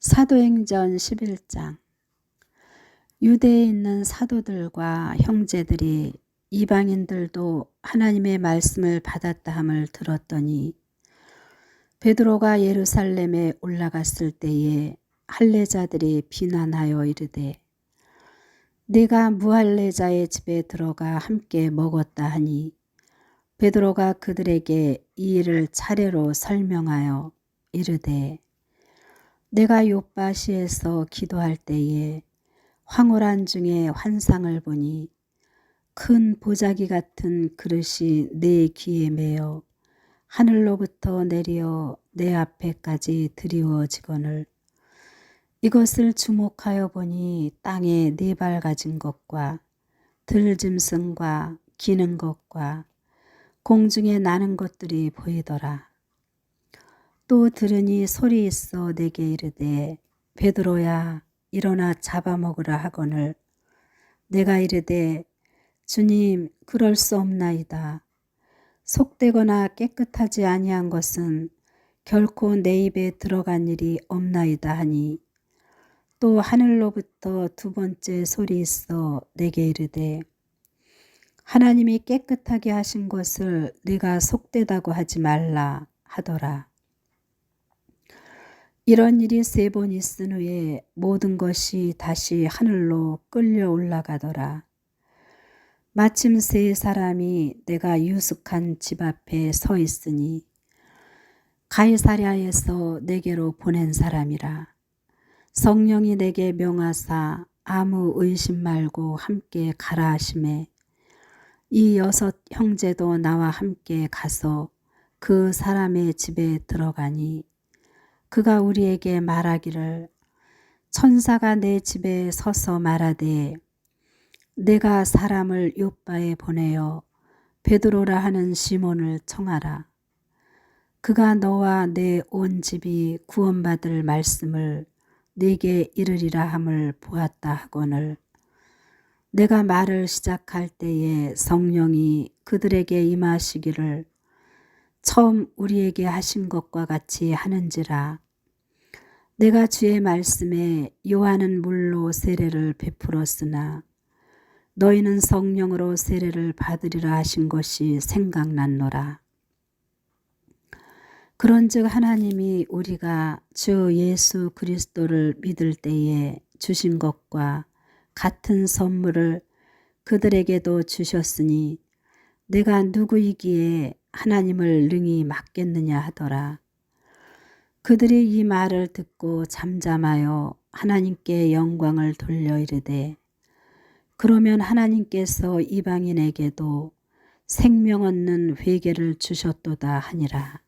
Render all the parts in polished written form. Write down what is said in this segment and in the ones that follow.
사도행전 11장. 유대에 있는 사도들과 형제들이 이방인들도 하나님의 말씀을 받았다 함을 들었더니 베드로가 예루살렘에 올라갔을 때에 할례자들이 비난하여 이르되 네가 무할례자의 집에 들어가 함께 먹었다 하니 베드로가 그들에게 이 일을 차례로 설명하여 이르되 내가 욥바시에서 기도할 때에 황홀한 중에 환상을 보니 큰 보자기 같은 그릇이 내 귀에 매어 하늘로부터 내려 내 앞에까지 드리워지거늘 이것을 주목하여 보니 땅에 네 발 가진 것과 들짐승과 기는 것과 공중에 나는 것들이 보이더라. 또 들으니 소리 있어 내게 이르되 베드로야 일어나 잡아먹으라 하거늘 내가 이르되 주님 그럴 수 없나이다. 속되거나 깨끗하지 아니한 것은 결코 내 입에 들어간 일이 없나이다 하니 또 하늘로부터 두 번째 소리 있어 내게 이르되 하나님이 깨끗하게 하신 것을 네가 속되다고 하지 말라 하더라. 이런 일이 3번 있은 후에 모든 것이 다시 하늘로 끌려 올라가더라. 마침 3사람이 내가 유숙한 집 앞에 서 있으니 가이사랴에서 내게로 보낸 사람이라. 성령이 내게 명하사 아무 의심 말고 함께 가라 하시매 이 6 형제도 나와 함께 가서 그 사람의 집에 들어가니 그가 우리에게 말하기를 천사가 내 집에 서서 말하되 내가 사람을 욥바에 보내어 베드로라 하는 시몬을 청하라. 그가 너와 내 온 집이 구원받을 말씀을 네게 이르리라 함을 보았다 하거늘 내가 말을 시작할 때에 성령이 그들에게 임하시기를 처음 우리에게 하신 것과 같이 하는지라. 내가 주의 말씀에 요한은 물로 세례를 베풀었으나 너희는 성령으로 세례를 받으리라 하신 것이 생각났노라. 그런즉 하나님이 우리가 주 예수 그리스도를 믿을 때에 주신 것과 같은 선물을 그들에게도 주셨으니 내가 누구이기에 하나님을 능히 막겠느냐 하더라. 그들이 이 말을 듣고 잠잠하여 하나님께 영광을 돌려 이르되 그러면 하나님께서 이방인에게도 생명 얻는 회개를 주셨도다 하니라.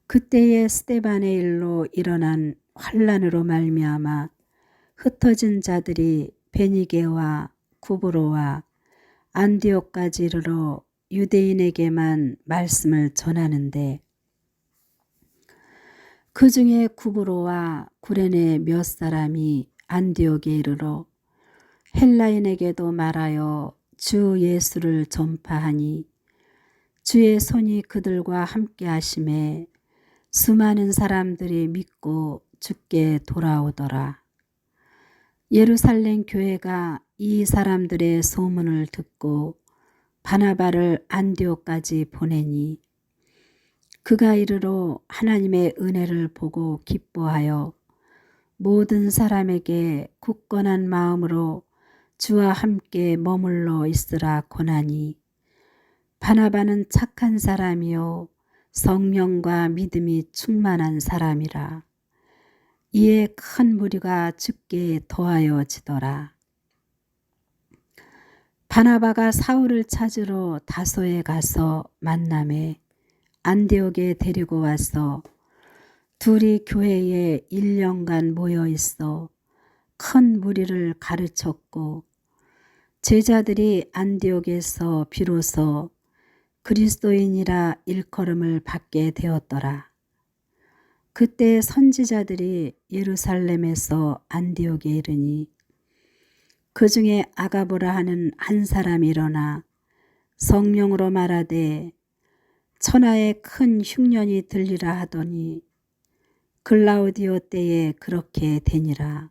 그때에 스데반의 일로 일어난 환난으로 말미암아 흩어진 자들이 베니게와 구브로와 안디옥까지 이르러 유대인에게만 말씀을 전하는데 그 중에 구브로와 구레네 몇 사람이 안디옥에 이르러 헬라인에게도 말하여 주 예수를 전파하니 주의 손이 그들과 함께 하심에 수많은 사람들이 믿고 주께 돌아오더라. 예루살렘 교회가 이 사람들의 소문을 듣고 바나바를 안디옥까지 보내니 그가 이르러 하나님의 은혜를 보고 기뻐하여 모든 사람에게 굳건한 마음으로 주와 함께 머물러 있으라 권하니 바나바는 착한 사람이요 성령과 믿음이 충만한 사람이라. 이에 큰 무리가 주께 더하여지더라. 바나바가 사울을 찾으러 다소에 가서 만남에 안디옥에 데리고 와서 둘이 교회에 1년간 모여 있어 큰 무리를 가르쳤고 제자들이 안디옥에서 비로소 그리스도인이라 일컬음을 받게 되었더라. 그때 선지자들이 예루살렘에서 안디옥에 이르니 그 중에 아가보라 하는 한 사람이 일어나 성령으로 말하되 천하에 큰 흉년이 들리라 하더니 글라우디오 때에 그렇게 되니라.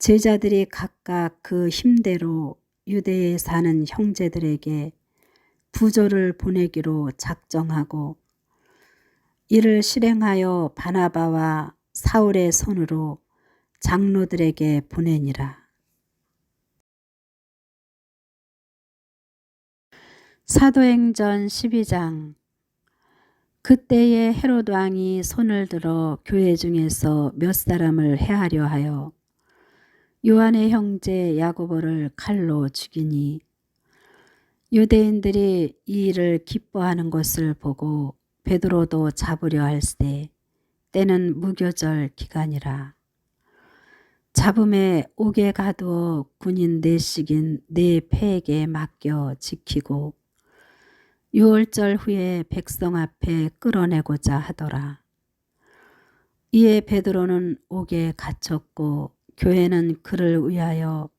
제자들이 각각 그 힘대로 유대에 사는 형제들에게 부조를 보내기로 작정하고 이를 실행하여 바나바와 사울의 손으로 장로들에게 보내니라. 사도행전 12장. 그때에 헤롯 왕이 손을 들어 교회 중에서 몇 사람을 해하려 하여 요한의 형제 야고보를 칼로 죽이니 유대인들이 이 일을 기뻐하는 것을 보고 베드로도 잡으려 할세 때는 무교절 기간이라. 잡음에 옥에 가두어 군인 넷씩인 네 패에게 맡겨 지키고 6월절 후에 백성 앞에 끌어내고자 하더라. 이에 베드로는 옥에 갇혔고 교회는 그를 위하여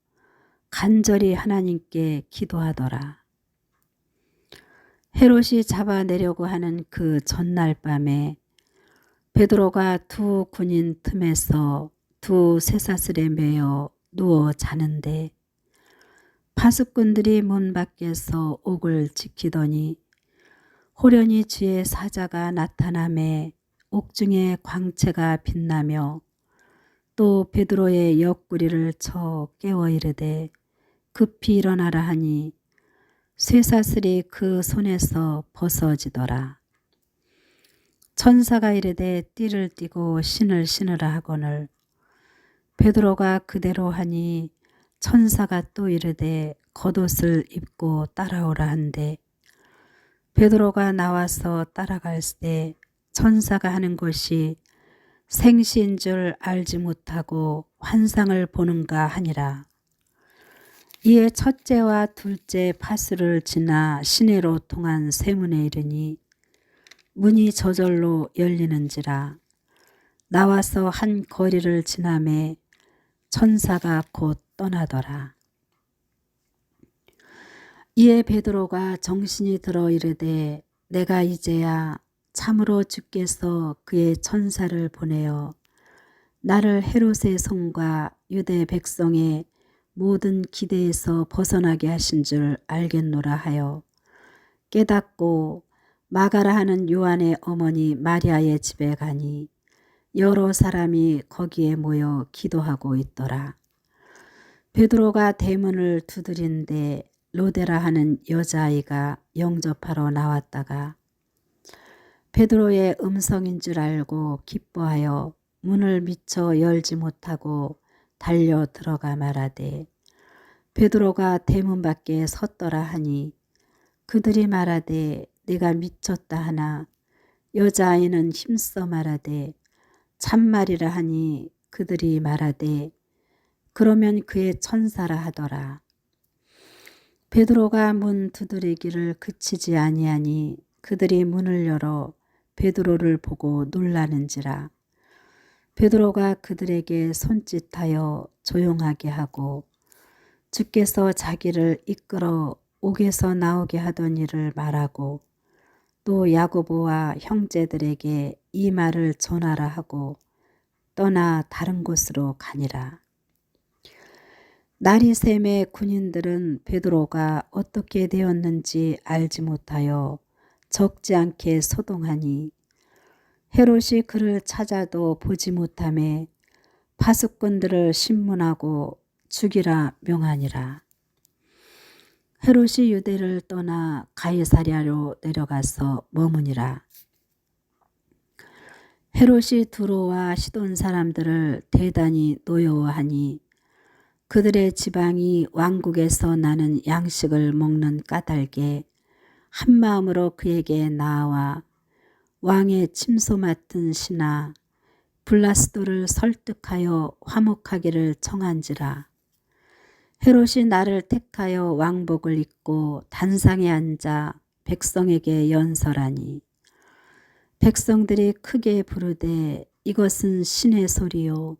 간절히 하나님께 기도하더라. 헤롯이 잡아내려고 하는 그 전날 밤에 베드로가 두 군인 틈에서 두 쇠사슬에 매여 누워 자는데 파수꾼들이 문 밖에서 옥을 지키더니 호련히 주의 사자가 나타나매 옥중에 광채가 빛나며 또 베드로의 옆구리를 쳐 깨워 이르되 급히 일어나라 하니 쇠사슬이 그 손에서 벗어지더라. 천사가 이르되 띠를 띠고 신을 신으라 하거늘 베드로가 그대로 하니 천사가 또 이르되 겉옷을 입고 따라오라 한데 베드로가 나와서 따라갈 때 천사가 하는 것이 생시인 줄 알지 못하고 환상을 보는가 하니라. 이에 첫째와 둘째 파수를 지나 시내로 통한 세문에 이르니 문이 저절로 열리는지라. 나와서 한 거리를 지나매 천사가 곧 떠나더라. 이에 베드로가 정신이 들어 이르되 내가 이제야 참으로 주께서 그의 천사를 보내어 나를 헤롯의 손과 유대 백성의 모든 기대에서 벗어나게 하신 줄 알겠노라 하여 깨닫고 마가라 하는 요한의 어머니 마리아의 집에 가니 여러 사람이 거기에 모여 기도하고 있더라. 베드로가 대문을 두드린데 로데라 하는 여자아이가 영접하러 나왔다가 베드로의 음성인 줄 알고 기뻐하여 문을 미처 열지 못하고 달려 들어가 말하되 베드로가 대문 밖에 섰더라 하니 그들이 말하되 내가 미쳤다 하나 여자아이는 힘써 말하되 참말이라 하니 그들이 말하되 그러면 그의 천사라 하더라. 베드로가 문 두드리기를 그치지 아니하니 그들이 문을 열어 베드로를 보고 놀라는지라. 베드로가 그들에게 손짓하여 조용하게 하고 주께서 자기를 이끌어 옥에서 나오게 하던 일을 말하고 또 야고보와 형제들에게 이 말을 전하라 하고 떠나 다른 곳으로 가니라. 날이 샘에 군인들은 베드로가 어떻게 되었는지 알지 못하여 적지 않게 소동하니 헤롯이 그를 찾아도 보지 못하매 파수꾼들을 신문하고 죽이라 명하니라. 헤롯이 유대를 떠나 가이사랴로 내려가서 머무니라. 헤롯이 두로와 시돈 사람들을 대단히 노여워하니 그들의 지방이 왕국에서 나는 양식을 먹는 까닭에 한마음으로 그에게 나아와 왕의 침소 맡은 신하 블라스도를 설득하여 화목하기를 청한지라. 헤롯이 나를 택하여 왕복을 입고 단상에 앉아 백성에게 연설하니 백성들이 크게 부르되 이것은 신의 소리요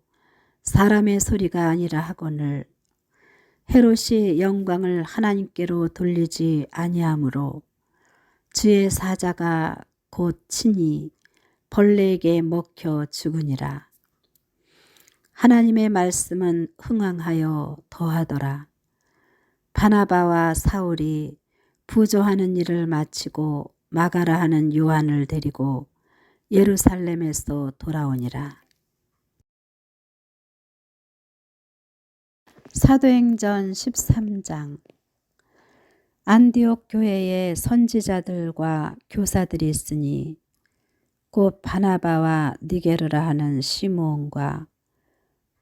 사람의 소리가 아니라 하거늘 헤롯이 영광을 하나님께로 돌리지 아니하므로 주의 사자가 곧 친히 벌레에게 먹혀 죽으니라. 하나님의 말씀은 흥왕하여 더하더라. 바나바와 사울이 부조하는 일을 마치고 마가라 하는 요한을 데리고 예루살렘에서 돌아오니라. 사도행전 13장. 안디옥 교회에 선지자들과 교사들이 있으니 곧 바나바와 니게르라 하는 시므온과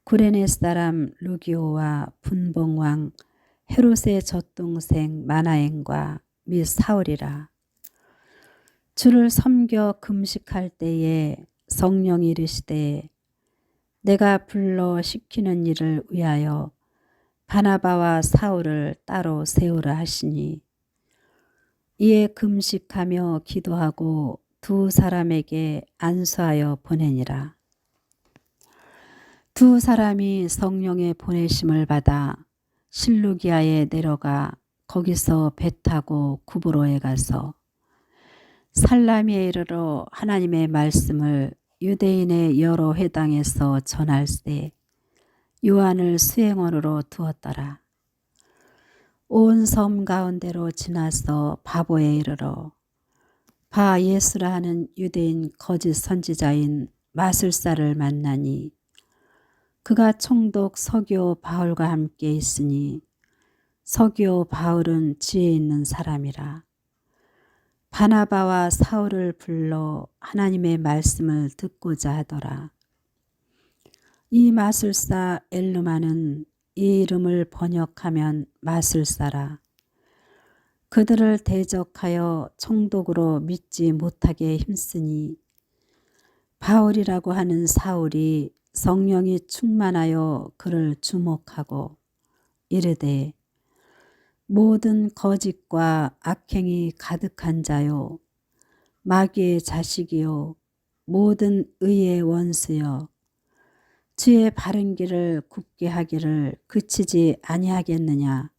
구레네 사람 루기오와 분봉왕 헤롯의 젖동생 마나엔과 및 사울이라. 주를 섬겨 금식할 때에 성령이 이르시되 내가 불러 시키는 일을 위하여 바나바와 사울을 따로 세우라 하시니 이에 금식하며 기도하고 두 사람에게 안수하여 보내니라. 두 사람이 성령의 보내심을 받아 실루기아에 내려가 거기서 배 타고 구브로에 가서 살라미에 이르러 하나님의 말씀을 유대인의 여러 회당에서 전할 때 요한을 수행원으로 두었더라. 온 섬 가운데로 지나서 바보에 이르러 바 예수라 하는 유대인 거짓 선지자인 마술사를 만나니 그가 총독 서기오 바울과 함께 있으니 서기오 바울은 지혜 있는 사람이라. 바나바와 사울을 불러 하나님의 말씀을 듣고자 하더라. 이 마술사 엘루마는 이 이름을 번역하면 마술사라. 그들을 대적하여 총독으로 믿지 못하게 힘쓰니 바울이라고 하는 사울이 성령이 충만하여 그를 주목하고 이르되 모든 거짓과 악행이 가득한 자요 마귀의 자식이요 모든 의의 원수여 주의 바른 길을 굳게 하기를 그치지 아니하겠느냐.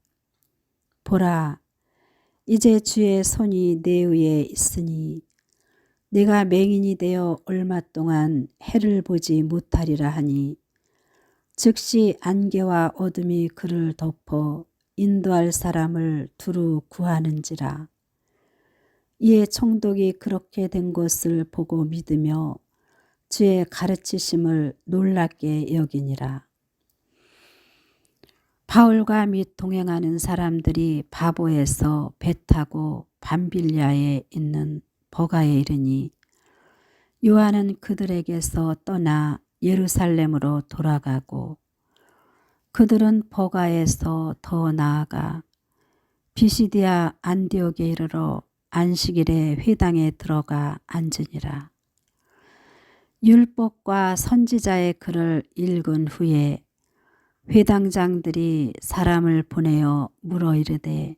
보라 이제 주의 손이 내 위에 있으니 네가 맹인이 되어 얼마 동안 해를 보지 못하리라 하니 즉시 안개와 어둠이 그를 덮어 인도할 사람을 두루 구하는지라. 이에 총독이 그렇게 된 것을 보고 믿으며 주의 가르치심을 놀랍게 여기니라. 바울과 및 동행하는 사람들이 바보에서 배 타고 밤빌리아에 있는 버가에 이르니 요한은 그들에게서 떠나 예루살렘으로 돌아가고 그들은 버가에서 더 나아가 비시디아 안디옥에 이르러 안식일에 회당에 들어가 앉으니라. 율법과 선지자의 글을 읽은 후에 회당장들이 사람을 보내어 물어 이르되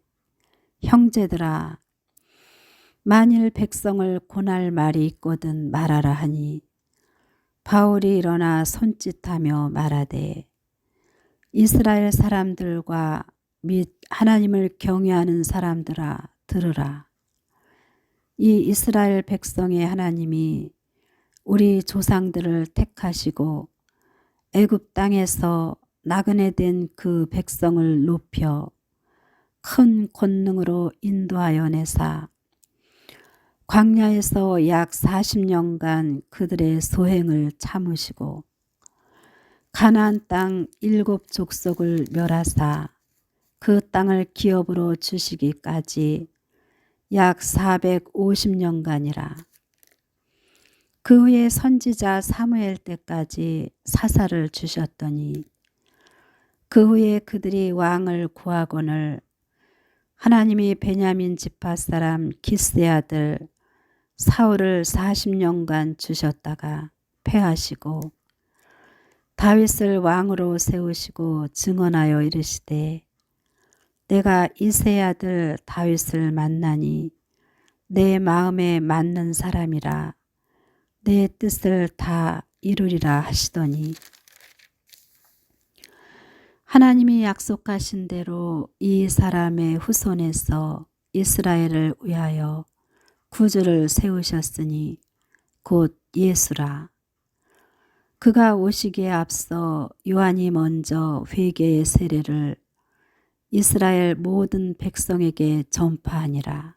형제들아 만일 백성을 고날 말이 있거든 말하라 하니 바울이 일어나 손짓하며 말하되 이스라엘 사람들과 및 하나님을 경외하는 사람들아 들으라. 이 이스라엘 백성의 하나님이 우리 조상들을 택하시고 애굽 땅에서 나그네 된 그 백성을 높여 큰 권능으로 인도하여 내사 광야에서 약 40년간 그들의 소행을 참으시고 가나안 땅 7 족속을 멸하사 그 땅을 기업으로 주시기까지 약 450년간이라. 그 후에 선지자 사무엘 때까지 사사를 주셨더니 그 후에 그들이 왕을 구하거늘 하나님이 베냐민 지파 사람 기스의 아들 사울을 40년간 주셨다가 패하시고 다윗을 왕으로 세우시고 증언하여 이르시되 내가 이새의 아들 다윗을 만나니 내 마음에 맞는 사람이라 내 뜻을 다 이루리라 하시더니 하나님이 약속하신 대로 이 사람의 후손에서 이스라엘을 위하여 구주를 세우셨으니 곧 예수라. 그가 오시기에 앞서 요한이 먼저 회개의 세례를 이스라엘 모든 백성에게 전파하니라.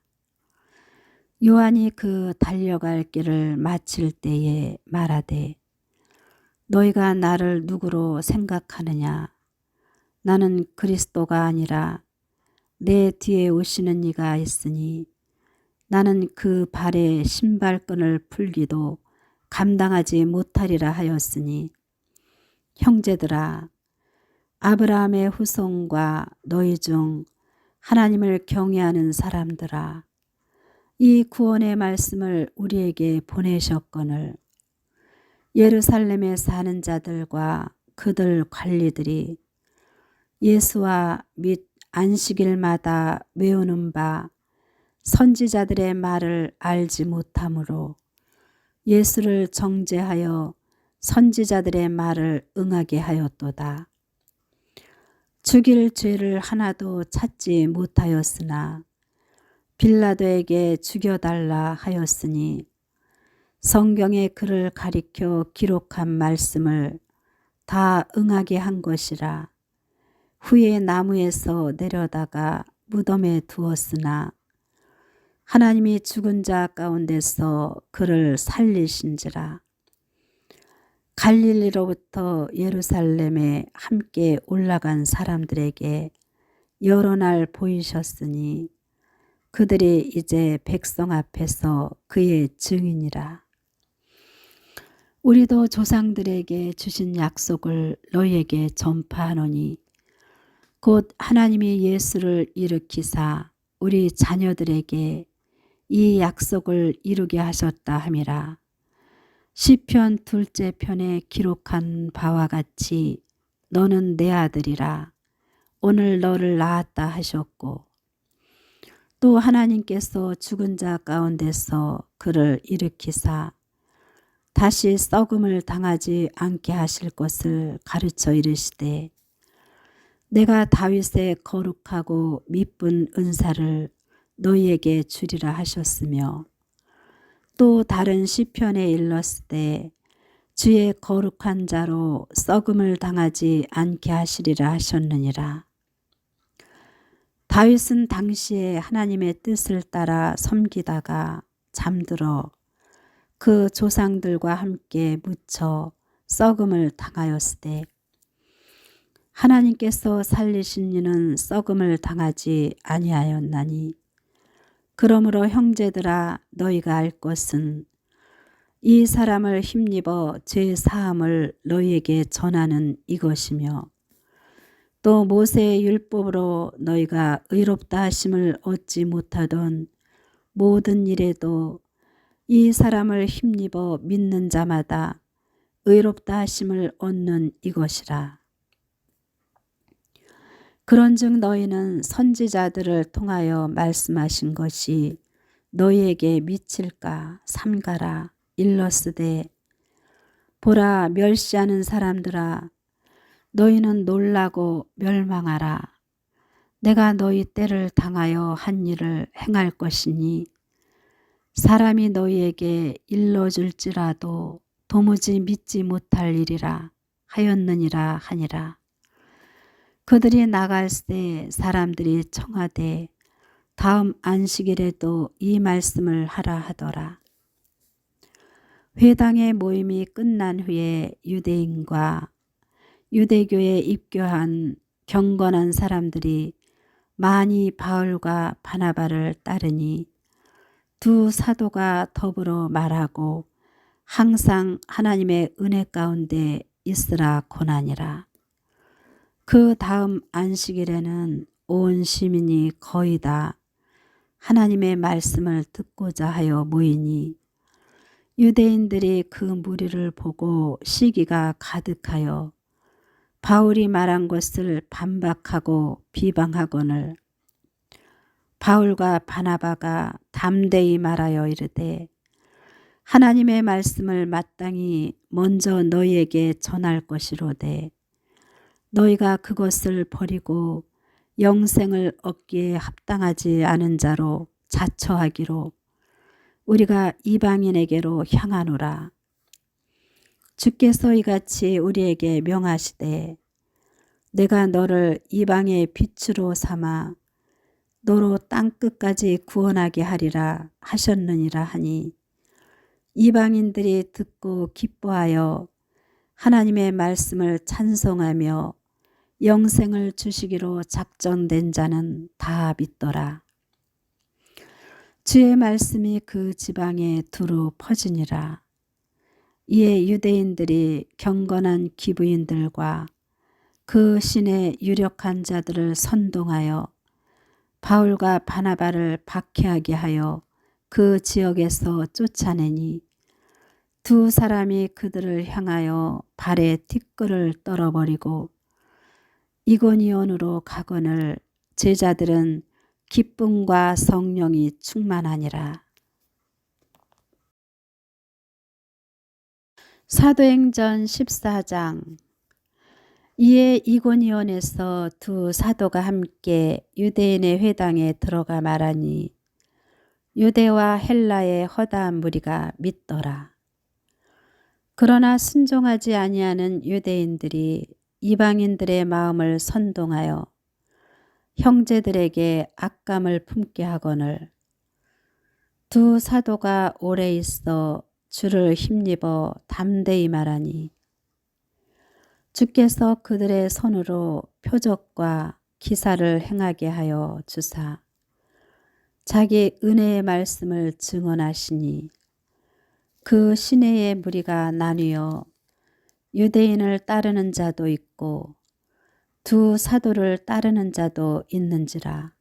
요한이 그 달려갈 길을 마칠 때에 말하되 너희가 나를 누구로 생각하느냐? 나는 그리스도가 아니라 내 뒤에 오시는 이가 있으니 나는 그 발의 신발끈을 풀기도 감당하지 못하리라 하였으니 형제들아 아브라함의 후손과 너희 중 하나님을 경외하는 사람들아 이 구원의 말씀을 우리에게 보내셨거늘 예루살렘에 사는 자들과 그들 관리들이 예수와 및 안식일마다 외우는 바 선지자들의 말을 알지 못하므로 예수를 정죄하여 선지자들의 말을 응하게 하였도다. 죽일 죄를 하나도 찾지 못하였으나 빌라도에게 죽여달라 하였으니 성경에 그를 가리켜 기록한 말씀을 다 응하게 한 것이라. 후에 나무에서 내려다가 무덤에 두었으나 하나님이 죽은 자 가운데서 그를 살리신지라. 갈릴리로부터 예루살렘에 함께 올라간 사람들에게 여러 날 보이셨으니 그들이 이제 백성 앞에서 그의 증인이라. 우리도 조상들에게 주신 약속을 너희에게 전파하노니 곧 하나님이 예수를 일으키사 우리 자녀들에게 이 약속을 이루게 하셨다 함이라. 시편 2째 편에 기록한 바와 같이 너는 내 아들이라 오늘 너를 낳았다 하셨고 또 하나님께서 죽은 자 가운데서 그를 일으키사 다시 썩음을 당하지 않게 하실 것을 가르쳐 이르시되 내가 다윗의 거룩하고 미쁜 은사를 너희에게 주리라 하셨으며 또 다른 시편에 일렀으되 주의 거룩한 자로 썩음을 당하지 않게 하시리라 하셨느니라. 다윗은 당시에 하나님의 뜻을 따라 섬기다가 잠들어 그 조상들과 함께 묻혀 썩음을 당하였으되 하나님께서 살리신 이는 썩음을 당하지 아니하였나니 그러므로 형제들아 너희가 알 것은 이 사람을 힘입어 죄 사함을 너희에게 전하는 이것이며 또 모세의 율법으로 너희가 의롭다 하심을 얻지 못하던 모든 일에도 이 사람을 힘입어 믿는 자마다 의롭다 하심을 얻는 이것이라. 그런즉 너희는 선지자들을 통하여 말씀하신 것이 너희에게 미칠까 삼가라 일렀으되 보라 멸시하는 사람들아 너희는 놀라고 멸망하라. 내가 너희 때를 당하여 한 일을 행할 것이니 사람이 너희에게 일러줄지라도 도무지 믿지 못할 일이라 하였느니라 하니라. 그들이 나갈 때 사람들이 청하되 다음 안식일에도 이 말씀을 하라 하더라. 회당의 모임이 끝난 후에 유대인과 유대교에 입교한 경건한 사람들이 많이 바울과 바나바를 따르니 두 사도가 더불어 말하고 항상 하나님의 은혜 가운데 있으라 고나니라. 그 다음 안식일에는 온 시민이 거의 다 하나님의 말씀을 듣고자 하여 모이니 유대인들이 그 무리를 보고 시기가 가득하여 바울이 말한 것을 반박하고 비방하거늘 바울과 바나바가 담대히 말하여 이르되 하나님의 말씀을 마땅히 먼저 너희에게 전할 것이로되 너희가 그것을 버리고 영생을 얻기에 합당하지 않은 자로 자처하기로 우리가 이방인에게로 향하노라. 주께서 이같이 우리에게 명하시되 내가 너를 이방의 빛으로 삼아 너로 땅끝까지 구원하게 하리라 하셨느니라 하니 이방인들이 듣고 기뻐하여 하나님의 말씀을 찬송하며 영생을 주시기로 작정된 자는 다 믿더라. 주의 말씀이 그 지방에 두루 퍼지니라. 이에 유대인들이 경건한 기부인들과 그 신의 유력한 자들을 선동하여 바울과 바나바를 박해하게 하여 그 지역에서 쫓아내니 두 사람이 그들을 향하여 발에 티끌을 떨어버리고 이고니온으로 가거늘 제자들은 기쁨과 성령이 충만하니라. 사도행전 14장. 이에 이고니온에서 두 사도가 함께 유대인의 회당에 들어가 말하니 유대와 헬라의 허다한 무리가 믿더라. 그러나 순종하지 아니하는 유대인들이 이방인들의 마음을 선동하여 형제들에게 악감을 품게 하거늘 두 사도가 오래 있어 주를 힘입어 담대히 말하니 주께서 그들의 손으로 표적과 기사를 행하게 하여 주사 자기 은혜의 말씀을 증언하시니 그 시내의 무리가 나뉘어 유대인을 따르는 자도 있고 두 사도를 따르는 자도 있는지라.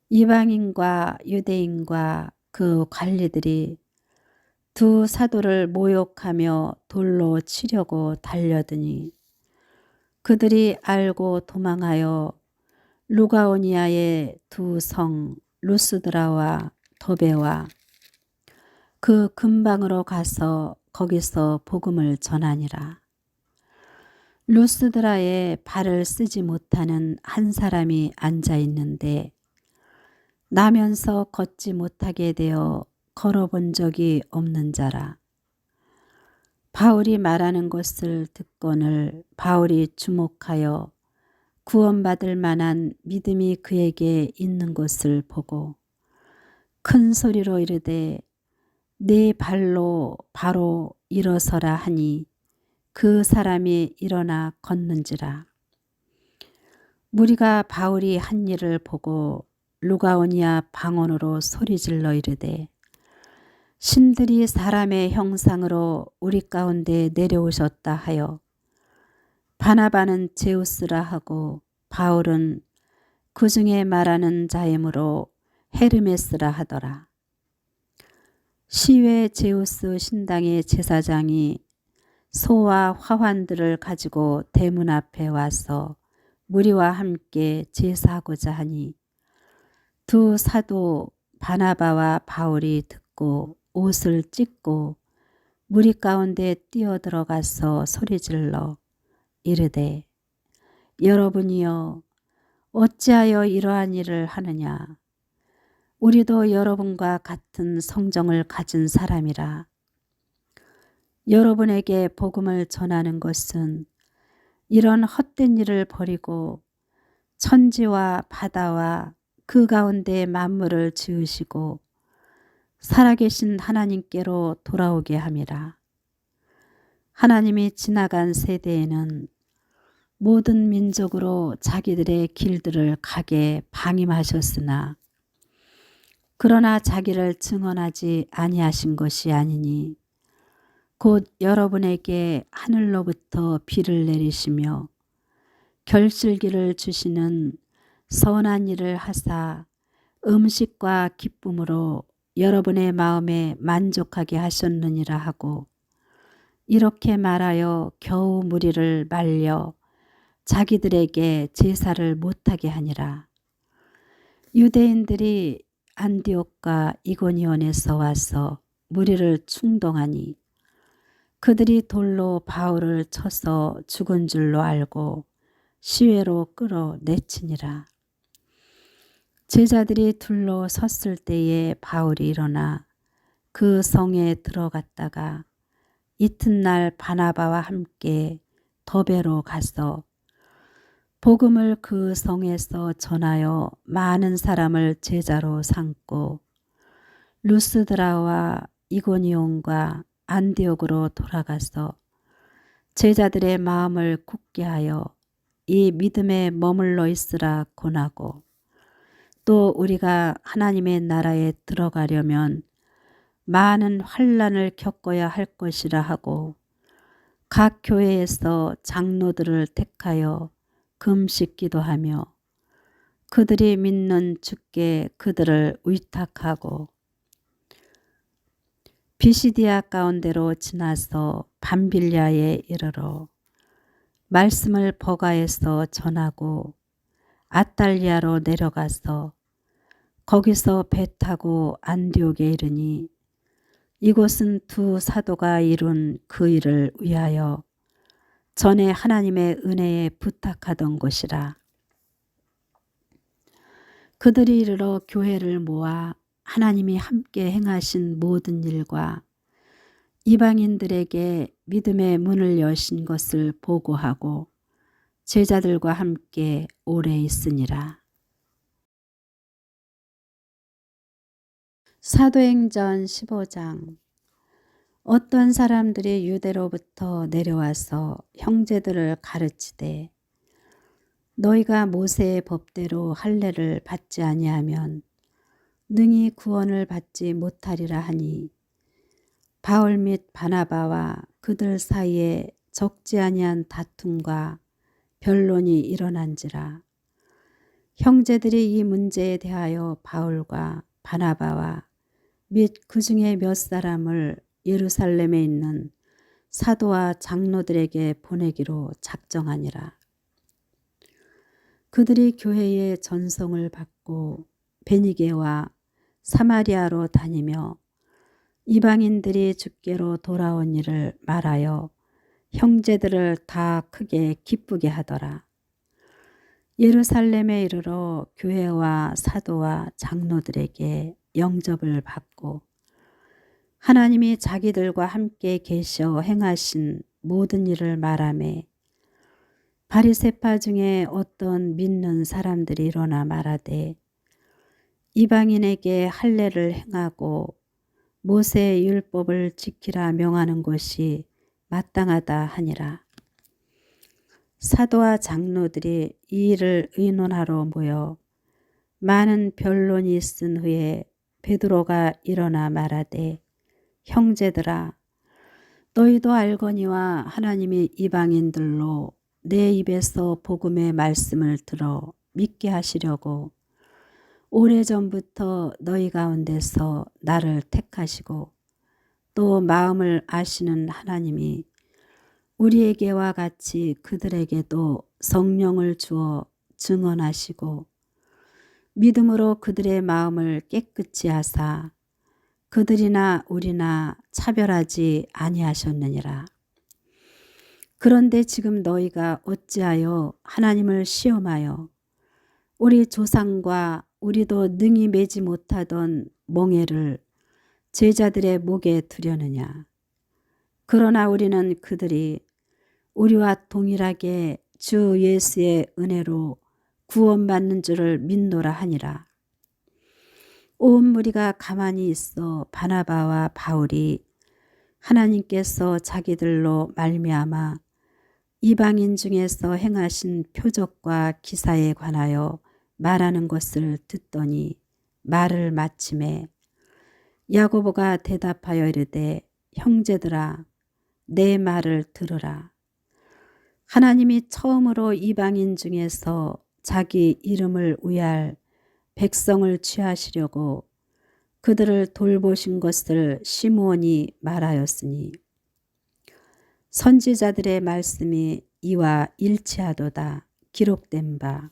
이방인과 유대인과 그 관리들이 두 사도를 모욕하며 돌로 치려고 달려드니 그들이 알고 도망하여 루가오니아의 두 성 루스드라와 도베와 그 근방으로 가서 거기서 복음을 전하니라. 루스드라에 발을 쓰지 못하는 한 사람이 앉아 있는데 나면서 걷지 못하게 되어 걸어본 적이 없는 자라. 바울이 말하는 것을 듣거늘 바울이 주목하여 구원받을 만한 믿음이 그에게 있는 것을 보고 큰 소리로 이르되 네 발로 바로 일어서라 하니 그 사람이 일어나 걷는지라. 무리가 바울이 한 일을 보고 루가오니아 방언으로 소리질러 이르되 신들이 사람의 형상으로 우리 가운데 내려오셨다 하여 바나바는 제우스라 하고 바울은 그 중에 말하는 자이므로 헤르메스라 하더라. 시외 제우스 신당의 제사장이 소와 화환들을 가지고 대문 앞에 와서 무리와 함께 제사하고자 하니 두 사도 바나바와 바울이 듣고 옷을 찢고 무리 가운데 뛰어들어가서 소리질러 이르되 여러분이여 어찌하여 이러한 일을 하느냐. 우리도 여러분과 같은 성정을 가진 사람이라. 여러분에게 복음을 전하는 것은 이런 헛된 일을 버리고 천지와 바다와 그 가운데 만물을 지으시고 살아계신 하나님께로 돌아오게 함이라. 하나님이 지나간 세대에는 모든 민족으로 자기들의 길들을 가게 방임하셨으나 그러나 자기를 증언하지 아니하신 것이 아니니 곧 여러분에게 하늘로부터 비를 내리시며 결실기를 주시는 선한 일을 하사 음식과 기쁨으로 여러분의 마음에 만족하게 하셨느니라 하고 이렇게 말하여 겨우 무리를 말려 자기들에게 제사를 못하게 하니라. 유대인들이 안디옥과 이고니온에서 와서 무리를 충동하니 그들이 돌로 바울을 쳐서 죽은 줄로 알고 시외로 끌어내치니라. 제자들이 둘러 섰을 때에 바울이 일어나 그 성에 들어갔다가 이튿날 바나바와 함께 더베로 가서 복음을 그 성에서 전하여 많은 사람을 제자로 삼고 루스드라와 이고니온과 안디옥으로 돌아가서 제자들의 마음을 굳게 하여 이 믿음에 머물러 있으라 권하고 또 우리가 하나님의 나라에 들어가려면 많은 환난을 겪어야 할 것이라 하고 각 교회에서 장로들을 택하여 금식 기도하며 그들이 믿는 주께 그들을 위탁하고 비시디아 가운데로 지나서 밤빌리아에 이르러 말씀을 버가에서 전하고 아탈리아로 내려가서 거기서 배 타고 안디옥에 이르니 이곳은 두 사도가 이룬 그 일을 위하여 전에 하나님의 은혜에 부탁하던 곳이라. 그들이 이르러 교회를 모아 하나님이 함께 행하신 모든 일과 이방인들에게 믿음의 문을 여신 것을 보고하고 제자들과 함께 오래 있으니라. 사도행전 15장. 어떤 사람들이 유대로부터 내려와서 형제들을 가르치되 너희가 모세의 법대로 할례를 받지 아니하면 능히 구원을 받지 못하리라 하니 바울 및 바나바와 그들 사이에 적지 아니한 다툼과 변론이 일어난지라. 형제들이 이 문제에 대하여 바울과 바나바와 및 그 중에 몇 사람을 예루살렘에 있는 사도와 장로들에게 보내기로 작정하니라. 그들이 교회의 전송을 받고 베니게와 사마리아로 다니며 이방인들이 주께로 돌아온 일을 말하여 형제들을 다 크게 기쁘게 하더라. 예루살렘에 이르러 교회와 사도와 장로들에게 영접을 받고 하나님이 자기들과 함께 계셔 행하신 모든 일을 말하매 바리새파 중에 어떤 믿는 사람들이 일어나 말하되 이방인에게 할례를 행하고 모세의 율법을 지키라 명하는 것이 마땅하다 하니라. 사도와 장로들이 이 일을 의논하러 모여 많은 변론이 있은 후에 베드로가 일어나 말하되 형제들아 너희도 알거니와 하나님이 이방인들로 내 입에서 복음의 말씀을 들어 믿게 하시려고 오래전부터 너희 가운데서 나를 택하시고 또 마음을 아시는 하나님이 우리에게와 같이 그들에게도 성령을 주어 증언하시고 믿음으로 그들의 마음을 깨끗이 하사 그들이나 우리나 차별하지 아니하셨느니라. 그런데 지금 너희가 어찌하여 하나님을 시험하여 우리 조상과 우리도 능히 매지 못하던 멍에를 제자들의 목에 두려느냐. 그러나 우리는 그들이 우리와 동일하게 주 예수의 은혜로 구원받는 줄을 믿노라 하니라. 온 무리가 가만히 있어 바나바와 바울이 하나님께서 자기들로 말미암아 이방인 중에서 행하신 표적과 기사에 관하여 말하는 것을 듣더니 말을 마침에 야고보가 대답하여 이르되 형제들아 내 말을 들으라. 하나님이 처음으로 이방인 중에서 자기 이름을 위할 백성을 취하시려고 그들을 돌보신 것을 시므온이 말하였으니 선지자들의 말씀이 이와 일치하도다 기록된 바.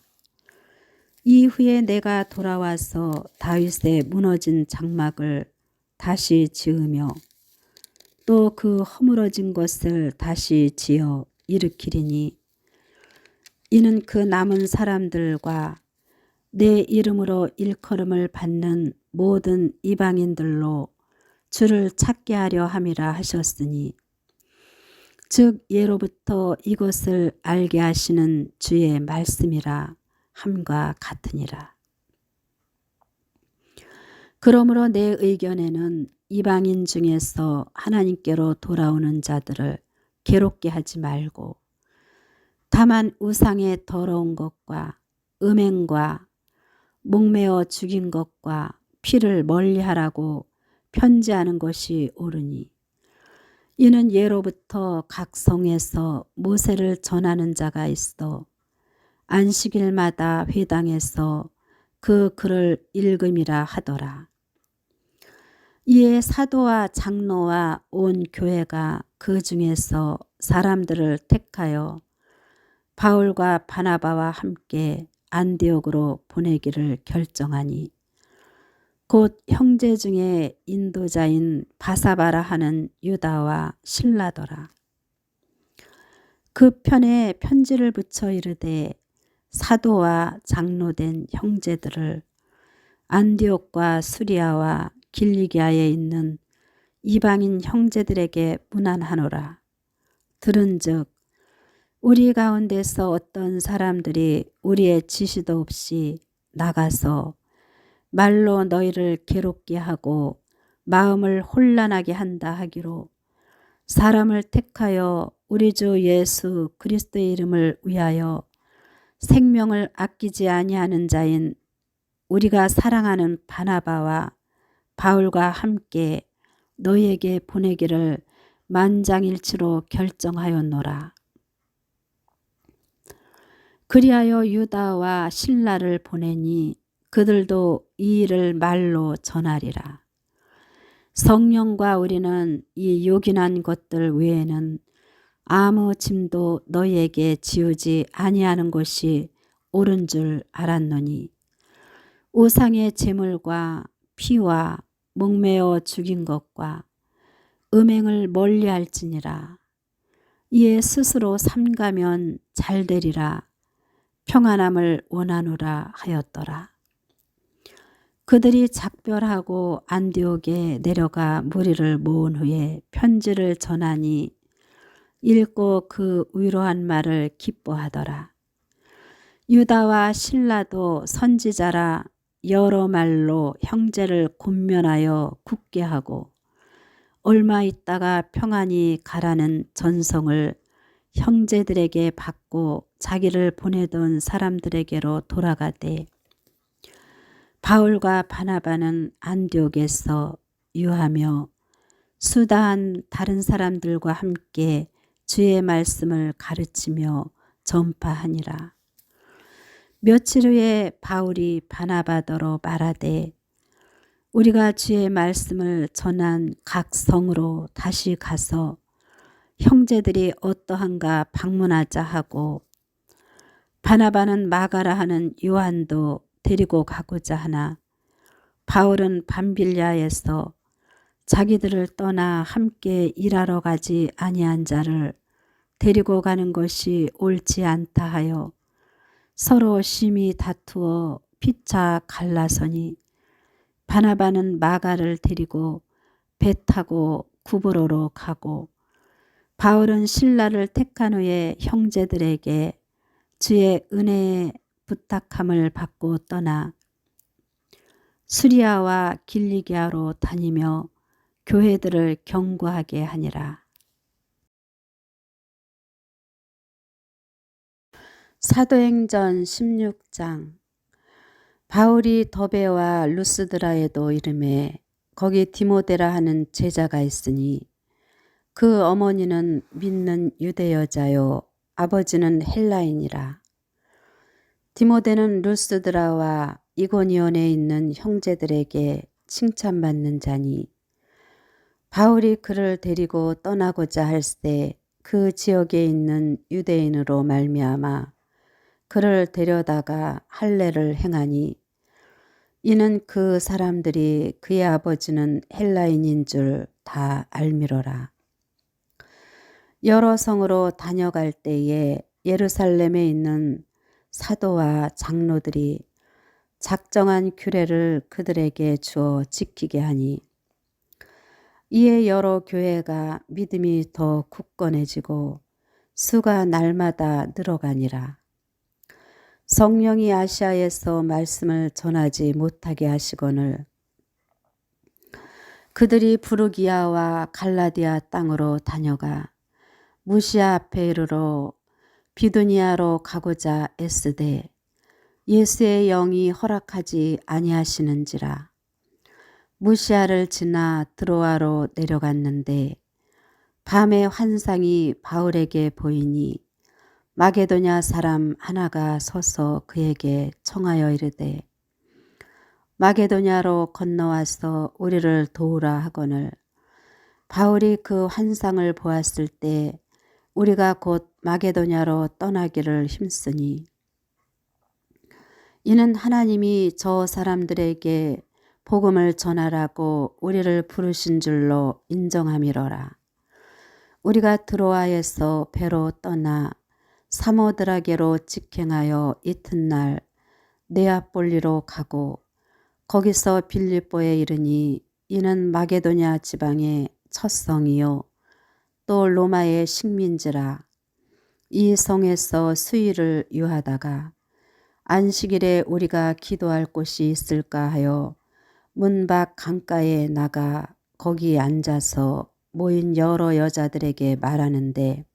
이후에 내가 돌아와서 다윗의 무너진 장막을 다시 지으며 또 그 허물어진 것을 다시 지어 일으키리니 이는 그 남은 사람들과 내 이름으로 일컬음을 받는 모든 이방인들로 주를 찾게 하려 함이라 하셨으니 즉 예로부터 이것을 알게 하시는 주의 말씀이라 함과 같으니라. 그러므로 내 의견에는 이방인 중에서 하나님께로 돌아오는 자들을 괴롭게 하지 말고 다만 우상의 더러운 것과 음행과 목매어 죽인 것과 피를 멀리하라고 편지하는 것이 옳으니 이는 예로부터 각 성에서 모세를 전하는 자가 있어 안식일마다 회당에서 그 글을 읽음이라 하더라. 이에 사도와 장로와 온 교회가 그 중에서 사람들을 택하여 바울과 바나바와 함께 안디옥으로 보내기를 결정하니 곧 형제 중에 인도자인 바사바라 하는 유다와 실라더라. 그 편에 편지를 붙여 이르되 사도와 장로된 형제들을 안디옥과 수리아와 길리기아에 있는 이방인 형제들에게 문안하노라. 들은즉 우리 가운데서 어떤 사람들이 우리의 지시도 없이 나가서 말로 너희를 괴롭게 하고 마음을 혼란하게 한다 하기로 사람을 택하여 우리 주 예수 그리스도의 이름을 위하여 생명을 아끼지 아니하는 자인 우리가 사랑하는 바나바와 바울과 함께 너희에게 보내기를 만장일치로 결정하였노라. 그리하여 유다와 실라를 보내니 그들도 이 일을 말로 전하리라. 성령과 우리는 이 요긴한 것들 외에는 아무 짐도 너희에게 지우지 아니하는 것이 옳은 줄 알았노니 우상의 제물과 피와 목매어 죽인 것과 음행을 멀리할지니라. 이에 스스로 삼가면 잘되리라 평안함을 원하노라 하였더라. 그들이 작별하고 안디옥에 내려가 무리를 모은 후에 편지를 전하니 읽고 그 위로한 말을 기뻐하더라. 유다와 실라도 선지자라 여러 말로 형제를 권면하여 굳게 하고 얼마 있다가 평안히 가라는 전성을 형제들에게 받고 자기를 보내던 사람들에게로 돌아가되 바울과 바나바는 안디옥에서 유하며 수다한 다른 사람들과 함께 주의 말씀을 가르치며 전파하니라. 며칠 후에 바울이 바나바더러 말하되 우리가 주의 말씀을 전한 각 성으로 다시 가서 형제들이 어떠한가 방문하자 하고 바나바는 마가라 하는 요한도 데리고 가고자 하나 바울은 밤빌리아에서 자기들을 떠나 함께 일하러 가지 아니한 자를 데리고 가는 것이 옳지 않다 하여 서로 심히 다투어 피차 갈라서니 바나바는 마가를 데리고 배 타고 구브로로 가고 바울은 실라를 택한 후에 형제들에게 주의 은혜의 부탁함을 받고 떠나 수리아와 길리기아로 다니며 교회들을 경고하게 하니라. 사도행전 16장. 바울이 더베와 루스드라에도 이르매 거기 디모데라 하는 제자가 있으니 그 어머니는 믿는 유대 여자요 아버지는 헬라인이라. 디모데는 루스드라와 이고니온에 있는 형제들에게 칭찬받는 자니 바울이 그를 데리고 떠나고자 할 때 그 지역에 있는 유대인으로 말미암아 그를 데려다가 할례를 행하니 이는 그 사람들이 그의 아버지는 헬라인인 줄 다 알미로라. 여러 성으로 다녀갈 때에 예루살렘에 있는 사도와 장로들이 작정한 규례를 그들에게 주어 지키게 하니 이에 여러 교회가 믿음이 더 굳건해지고 수가 날마다 늘어가니라. 성령이 아시아에서 말씀을 전하지 못하게 하시거늘 그들이 부르기아와 갈라디아 땅으로 다녀가 무시아 앞에 이르러 비두니아로 가고자 애쓰되 예수의 영이 허락하지 아니하시는지라. 무시아를 지나 드로아로 내려갔는데 밤에 환상이 바울에게 보이니 마게도냐 사람 하나가 서서 그에게 청하여 이르되 마게도냐로 건너와서 우리를 도우라 하거늘 바울이 그 환상을 보았을 때 우리가 곧 마게도냐로 떠나기를 힘쓰니 이는 하나님이 저 사람들에게 복음을 전하라고 우리를 부르신 줄로 인정함이로라. 우리가 드로아에서 배로 떠나 사모드라게로 직행하여 이튿날 네아폴리로 가고 거기서 빌립보에 이르니 이는 마게도냐 지방의 첫 성이요 또 로마의 식민지라. 이 성에서 수일을 유하다가 안식일에 우리가 기도할 곳이 있을까 하여 문 밖 강가에 나가 거기 앉아서 모인 여러 여자들에게 말하는데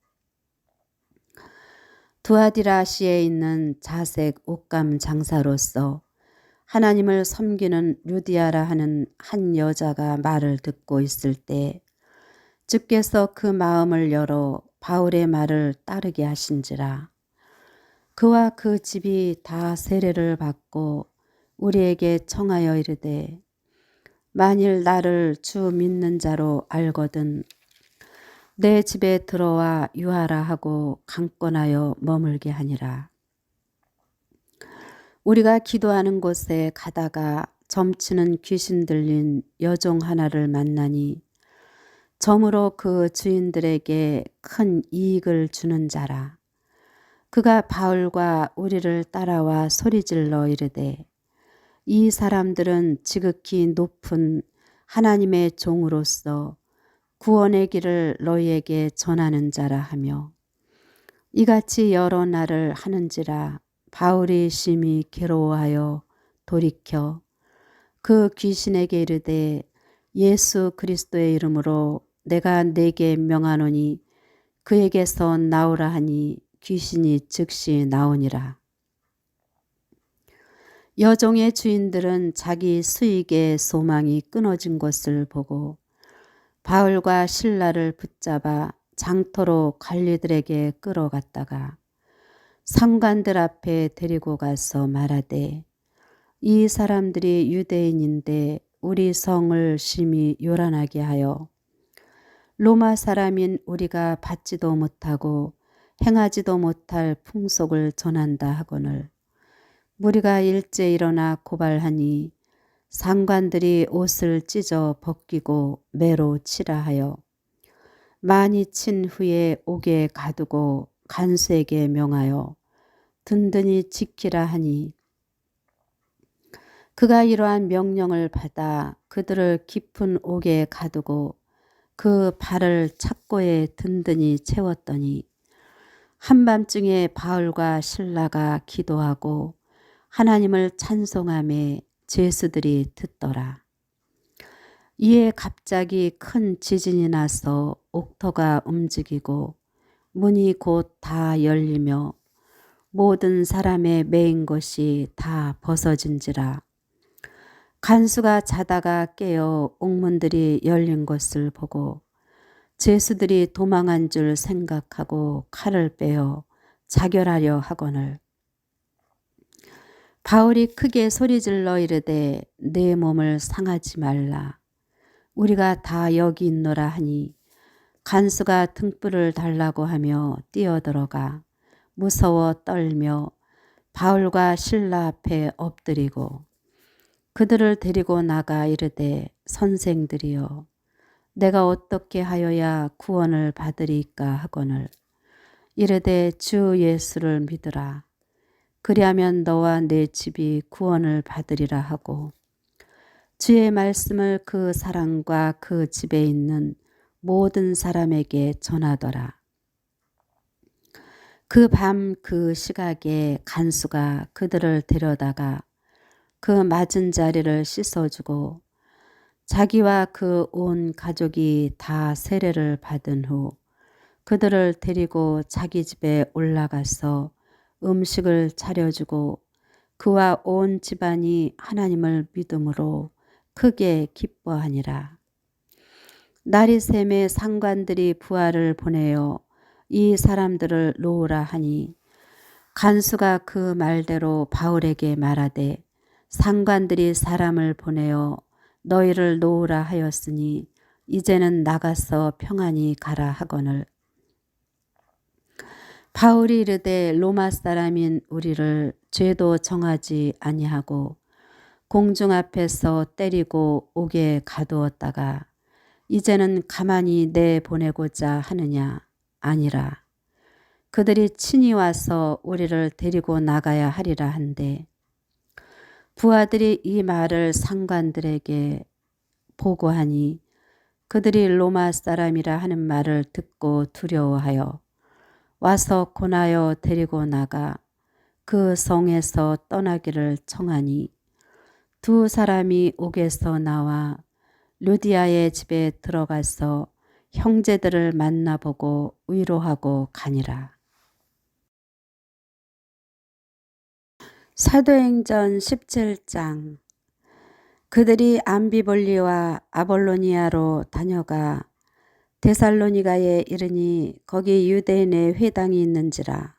두아디라시에 있는 자색 옷감 장사로서 하나님을 섬기는 루디아라 하는 한 여자가 말을 듣고 있을 때 주께서 그 마음을 열어 바울의 말을 따르게 하신지라. 그와 그 집이 다 세례를 받고 우리에게 청하여 이르되 만일 나를 주 믿는 자로 알거든 내 집에 들어와 유하라 하고 강권하여 머물게 하니라. 우리가 기도하는 곳에 가다가 점치는 귀신 들린 여종 하나를 만나니 점으로 그 주인들에게 큰 이익을 주는 자라. 그가 바울과 우리를 따라와 소리질러 이르되 이 사람들은 지극히 높은 하나님의 종으로서 구원의 길을 너희에게 전하는 자라 하며 이같이 여러 날을 하는지라. 바울이 심히 괴로워하여 돌이켜 그 귀신에게 이르되 예수 그리스도의 이름으로 내가 네게 명하노니 그에게서 나오라 하니 귀신이 즉시 나오니라. 여종의 주인들은 자기 수익의 소망이 끊어진 것을 보고 바울과 실라를 붙잡아 장터로 관리들에게 끌어갔다가 상관들 앞에 데리고 가서 말하되 이 사람들이 유대인인데 우리 성을 심히 요란하게 하여 로마 사람인 우리가 받지도 못하고 행하지도 못할 풍속을 전한다 하거늘 무리가 일제 일어나 고발하니 상관들이 옷을 찢어 벗기고 매로 치라 하여 많이 친 후에 옥에 가두고 간수에게 명하여 든든히 지키라 하니 그가 이러한 명령을 받아 그들을 깊은 옥에 가두고 그 발을 착고에 든든히 채웠더니 한밤중에 바울과 실라가 기도하고 하나님을 찬송하며 죄수들이 듣더라. 이에 갑자기 큰 지진이 나서 옥터가 움직이고 문이 곧 다 열리며 모든 사람의 매인 것이 다 벗어진지라. 간수가 자다가 깨어 옥문들이 열린 것을 보고 죄수들이 도망한 줄 생각하고 칼을 빼어 자결하려 하거늘 바울이 크게 소리질러 이르되 내 몸을 상하지 말라. 우리가 다 여기 있노라 하니 간수가 등불을 달라고 하며 뛰어들어가 무서워 떨며 바울과 실라 앞에 엎드리고 그들을 데리고 나가 이르되 선생들이여 내가 어떻게 하여야 구원을 받으리까 하거늘 이르되 주 예수를 믿으라. 그리하면 너와 내 집이 구원을 받으리라 하고 주의 말씀을 그 사람과 그 집에 있는 모든 사람에게 전하더라. 그 밤 그 시각에 간수가 그들을 데려다가 그 맞은 자리를 씻어주고 자기와 그 온 가족이 다 세례를 받은 후 그들을 데리고 자기 집에 올라가서 음식을 차려주고 그와 온 집안이 하나님을 믿음으로 크게 기뻐하니라. 날이 샘에 상관들이 부하를 보내어 이 사람들을 놓으라 하니 간수가 그 말대로 바울에게 말하되 상관들이 사람을 보내어 너희를 놓으라 하였으니 이제는 나가서 평안히 가라 하거늘. 바울이 이르되 로마 사람인 우리를 죄도 정하지 아니하고 공중 앞에서 때리고 옥에 가두었다가 이제는 가만히 내보내고자 하느냐? 아니라. 그들이 친히 와서 우리를 데리고 나가야 하리라 한데 부하들이 이 말을 상관들에게 보고하니 그들이 로마 사람이라 하는 말을 듣고 두려워하여 와서 권하여 데리고 나가 그 성에서 떠나기를 청하니 두 사람이 옥에서 나와 루디아의 집에 들어가서 형제들을 만나보고 위로하고 가니라. 사도행전 17장. 그들이 암비볼리와 아볼로니아로 다녀가 데살로니가에 이르니 거기 유대인의 회당이 있는지라.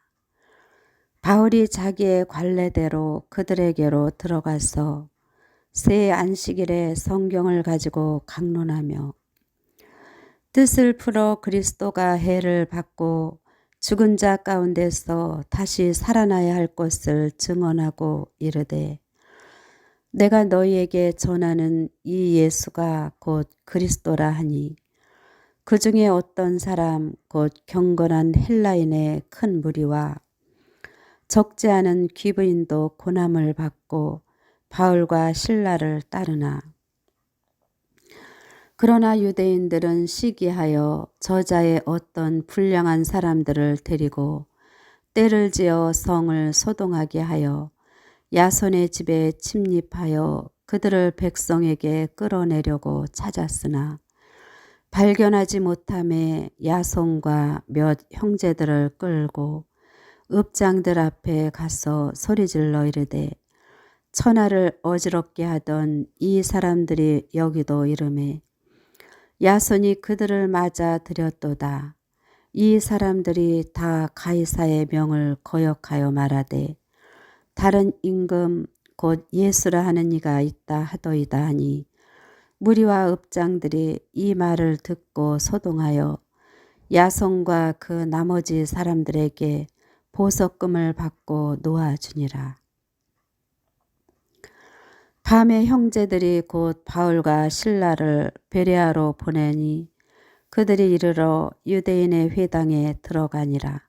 바울이 자기의 관례대로 그들에게로 들어가서 새 안식일에 성경을 가지고 강론하며 뜻을 풀어 그리스도가 해를 받고 죽은 자 가운데서 다시 살아나야 할 것을 증언하고 이르되 내가 너희에게 전하는 이 예수가 곧 그리스도라 하니 그 중에 어떤 사람 곧 경건한 헬라인의 큰 무리와 적지 않은 귀부인도 고난을 받고 바울과 실라를 따르나 그러나 유대인들은 시기하여 저자의 어떤 불량한 사람들을 데리고 때를 지어 성을 소동하게 하여 야손의 집에 침입하여 그들을 백성에게 끌어내려고 찾았으나 발견하지 못함에 야손과 몇 형제들을 끌고 읍장들 앞에 가서 소리질러 이르되 천하를 어지럽게 하던 이 사람들이 여기도 이르매 야손이 그들을 맞아 들였도다. 이 사람들이 다 가이사의 명을 거역하여 말하되 다른 임금 곧 예수라 하는 이가 있다 하더이다 하니 무리와 읍장들이 이 말을 듣고 소동하여 야손과 그 나머지 사람들에게 보석금을 받고 놓아주니라. 밤에 형제들이 곧 바울과 실라를 베레아로 보내니 그들이 이르러 유대인의 회당에 들어가니라.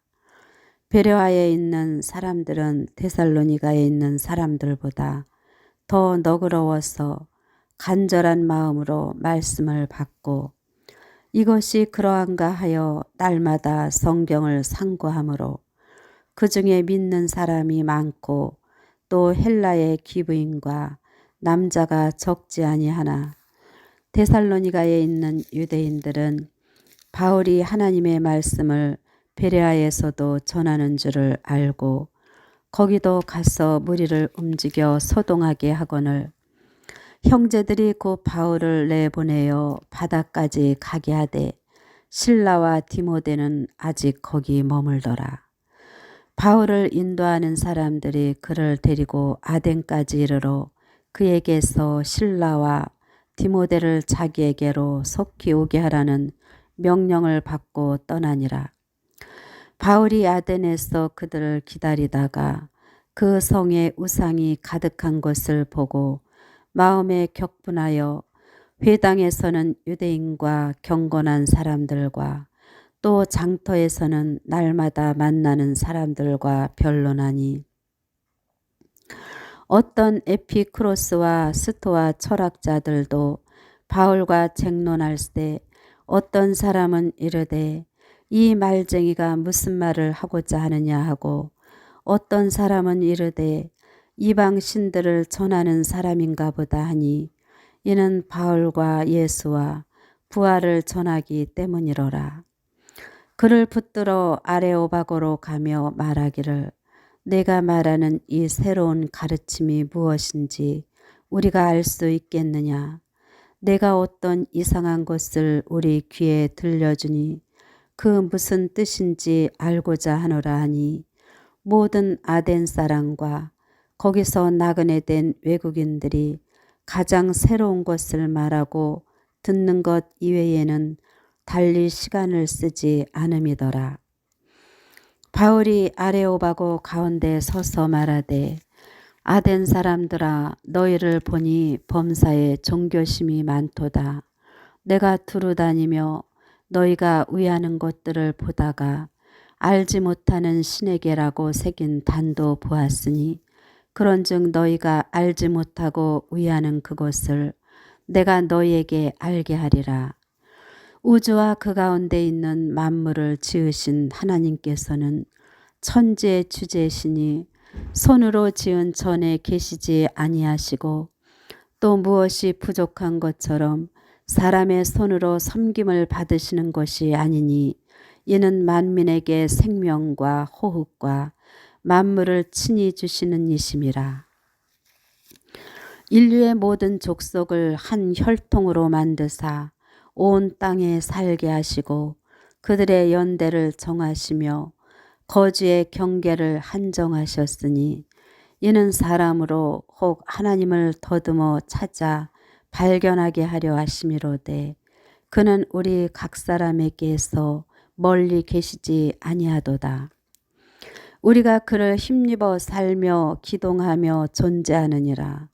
베레아에 있는 사람들은 데살로니가에 있는 사람들보다 더 너그러워서 간절한 마음으로 말씀을 받고 이것이 그러한가 하여 날마다 성경을 상고하므로 그 중에 믿는 사람이 많고 또 헬라의 귀부인과 남자가 적지 아니하나 데살로니가에 있는 유대인들은 바울이 하나님의 말씀을 베레아에서도 전하는 줄을 알고 거기도 가서 무리를 움직여 소동하게 하거늘 형제들이 곧 바울을 내보내어 바다까지 가게 하되 실라와 디모데는 아직 거기 머물더라. 바울을 인도하는 사람들이 그를 데리고 아덴까지 이르러 그에게서 실라와 디모데를 자기에게로 속히 오게 하라는 명령을 받고 떠나니라. 바울이 아덴에서 그들을 기다리다가 그 성에 우상이 가득한 것을 보고 마음에 격분하여 회당에서는 유대인과 경건한 사람들과 또 장터에서는 날마다 만나는 사람들과 변론하니 어떤 에피크로스와 스토아 철학자들도 바울과 쟁론할 때 어떤 사람은 이르되 이 말쟁이가 무슨 말을 하고자 하느냐 하고 어떤 사람은 이르되 이방 신들을 전하는 사람인가 보다 하니 이는 바울과 예수와 부활을 전하기 때문이로라. 그를 붙들어 아레오바고로 가며 말하기를 내가 말하는 이 새로운 가르침이 무엇인지 우리가 알 수 있겠느냐. 내가 어떤 이상한 것을 우리 귀에 들려주니 그 무슨 뜻인지 알고자 하노라 하니 모든 아덴 사람과 거기서 나그네 된 외국인들이 가장 새로운 것을 말하고 듣는 것 이외에는 달리 시간을 쓰지 않음이더라. 바울이 아레오바고 가운데 서서 말하되 아덴 사람들아 너희를 보니 범사에 종교심이 많도다. 내가 두루 다니며 너희가 위하는 것들을 보다가 알지 못하는 신에게라고 새긴 단도 보았으니 그런즉 너희가 알지 못하고 위하는 그것을 내가 너희에게 알게 하리라. 우주와 그 가운데 있는 만물을 지으신 하나님께서는 천지의 주제시니 손으로 지은 전에 계시지 아니하시고 또 무엇이 부족한 것처럼 사람의 손으로 섬김을 받으시는 것이 아니니 이는 만민에게 생명과 호흡과 만물을 친히 주시는 이심이라. 인류의 모든 족속을 한 혈통으로 만드사 온 땅에 살게 하시고 그들의 연대를 정하시며 거주의 경계를 한정하셨으니 이는 사람으로 혹 하나님을 더듬어 찾아 발견하게 하려 하심이로되 그는 우리 각 사람에게서 멀리 계시지 아니하도다. 우리가 그를 힘입어 살며 기동하며 존재하느니라.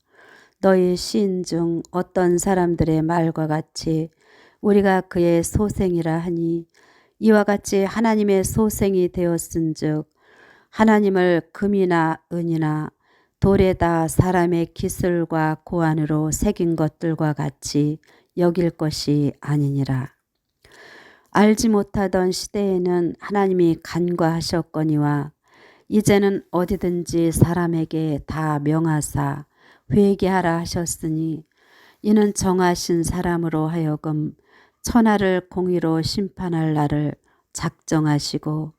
너희 시인 중 어떤 사람들의 말과 같이 우리가 그의 소생이라 하니 이와 같이 하나님의 소생이 되었은즉 하나님을 금이나 은이나 돌에다 사람의 기술과 고안으로 새긴 것들과 같이 여길 것이 아니니라. 알지 못하던 시대에는 하나님이 간과하셨거니와 이제는 어디든지 사람에게 다 명하사 회개하라 하셨으니 이는 정하신 사람으로 하여금 천하를 공의로 심판할 날을 작정하시고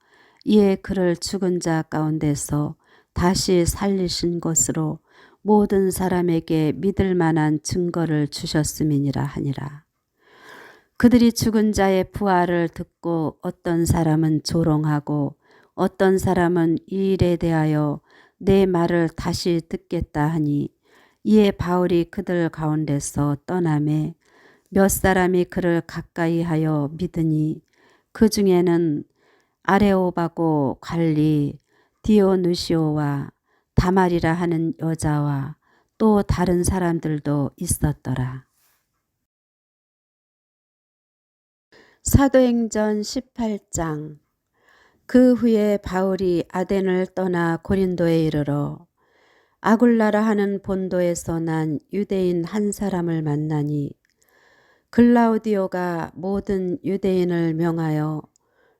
이에 그를 죽은 자 가운데서 다시 살리신 것으로 모든 사람에게 믿을 만한 증거를 주셨음이니라 하니라. 그들이 죽은 자의 부활을 듣고 어떤 사람은 조롱하고 어떤 사람은 이 일에 대하여 내 말을 다시 듣겠다 하니 이에 바울이 그들 가운데서 떠나매 몇 사람이 그를 가까이 하여 믿으니 그 중에는 아레오바고 관리 디오누시오와 다말이라 하는 여자와 또 다른 사람들도 있었더라. 사도행전 18장. 그 후에 바울이 아덴을 떠나 고린도에 이르러 아굴라라 하는 본도에서 난 유대인 한 사람을 만나니 글라우디오가 모든 유대인을 명하여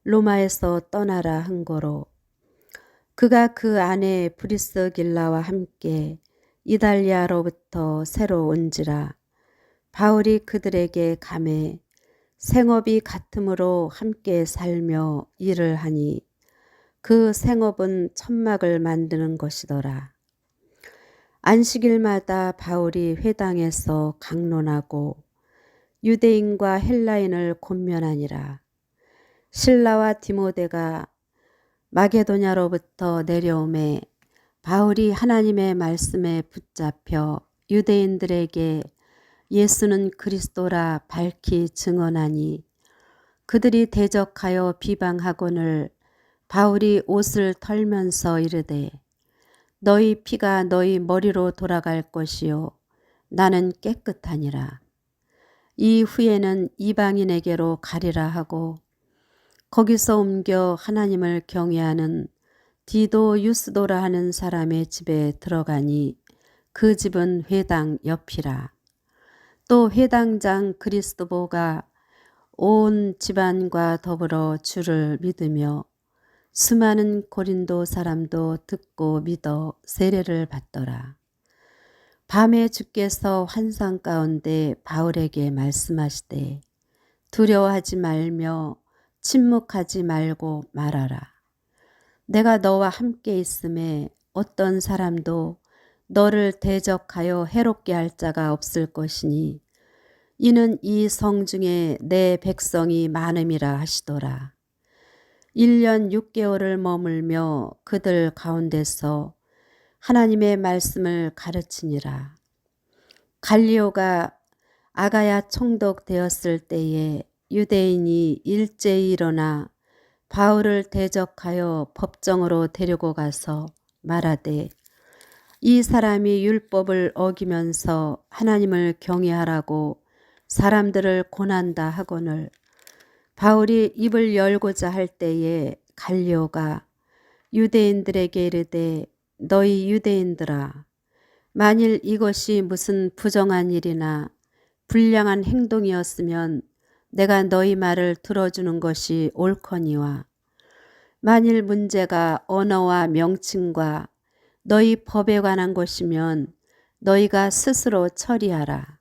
로마에서 떠나라 한 거로 그가 그 아내 브리스길라와 함께 이달리아로부터 새로 온지라 바울이 그들에게 가매 생업이 같으므로 함께 살며 일을 하니 그 생업은 천막을 만드는 것이더라. 안식일마다 바울이 회당에서 강론하고 유대인과 헬라인을 권면하니라. 실라와 디모데가 마게도냐로부터 내려오매 바울이 하나님의 말씀에 붙잡혀 유대인들에게 예수는 그리스도라 밝히 증언하니 그들이 대적하여 비방하거늘 바울이 옷을 털면서 이르되 너희 피가 너희 머리로 돌아갈 것이요 나는 깨끗하니라. 이후에는 이방인에게로 가리라 하고 거기서 옮겨 하나님을 경외하는 디도 유스도라 하는 사람의 집에 들어가니 그 집은 회당 옆이라. 또 회당장 그리스도보가 온 집안과 더불어 주를 믿으며 수많은 고린도 사람도 듣고 믿어 세례를 받더라. 밤에 주께서 환상 가운데 바울에게 말씀하시되 두려워하지 말며 침묵하지 말고 말하라. 내가 너와 함께 있음에 어떤 사람도 너를 대적하여 해롭게 할 자가 없을 것이니 이는 이 성 중에 내 백성이 많음이라 하시더라. 1년 6개월을 머물며 그들 가운데서 하나님의 말씀을 가르치니라. 갈리오가 아가야 총독되었을 때에 유대인이 일제히 일어나 바울을 대적하여 법정으로 데리고 가서 말하되 이 사람이 율법을 어기면서 하나님을 경외하라고 사람들을 고난다 하거늘 바울이 입을 열고자 할 때에 갈리오가 유대인들에게 이르되 너희 유대인들아 만일 이것이 무슨 부정한 일이나 불량한 행동이었으면 내가 너희 말을 들어주는 것이 옳거니와 만일 문제가 언어와 명칭과 너희 법에 관한 것이면 너희가 스스로 처리하라.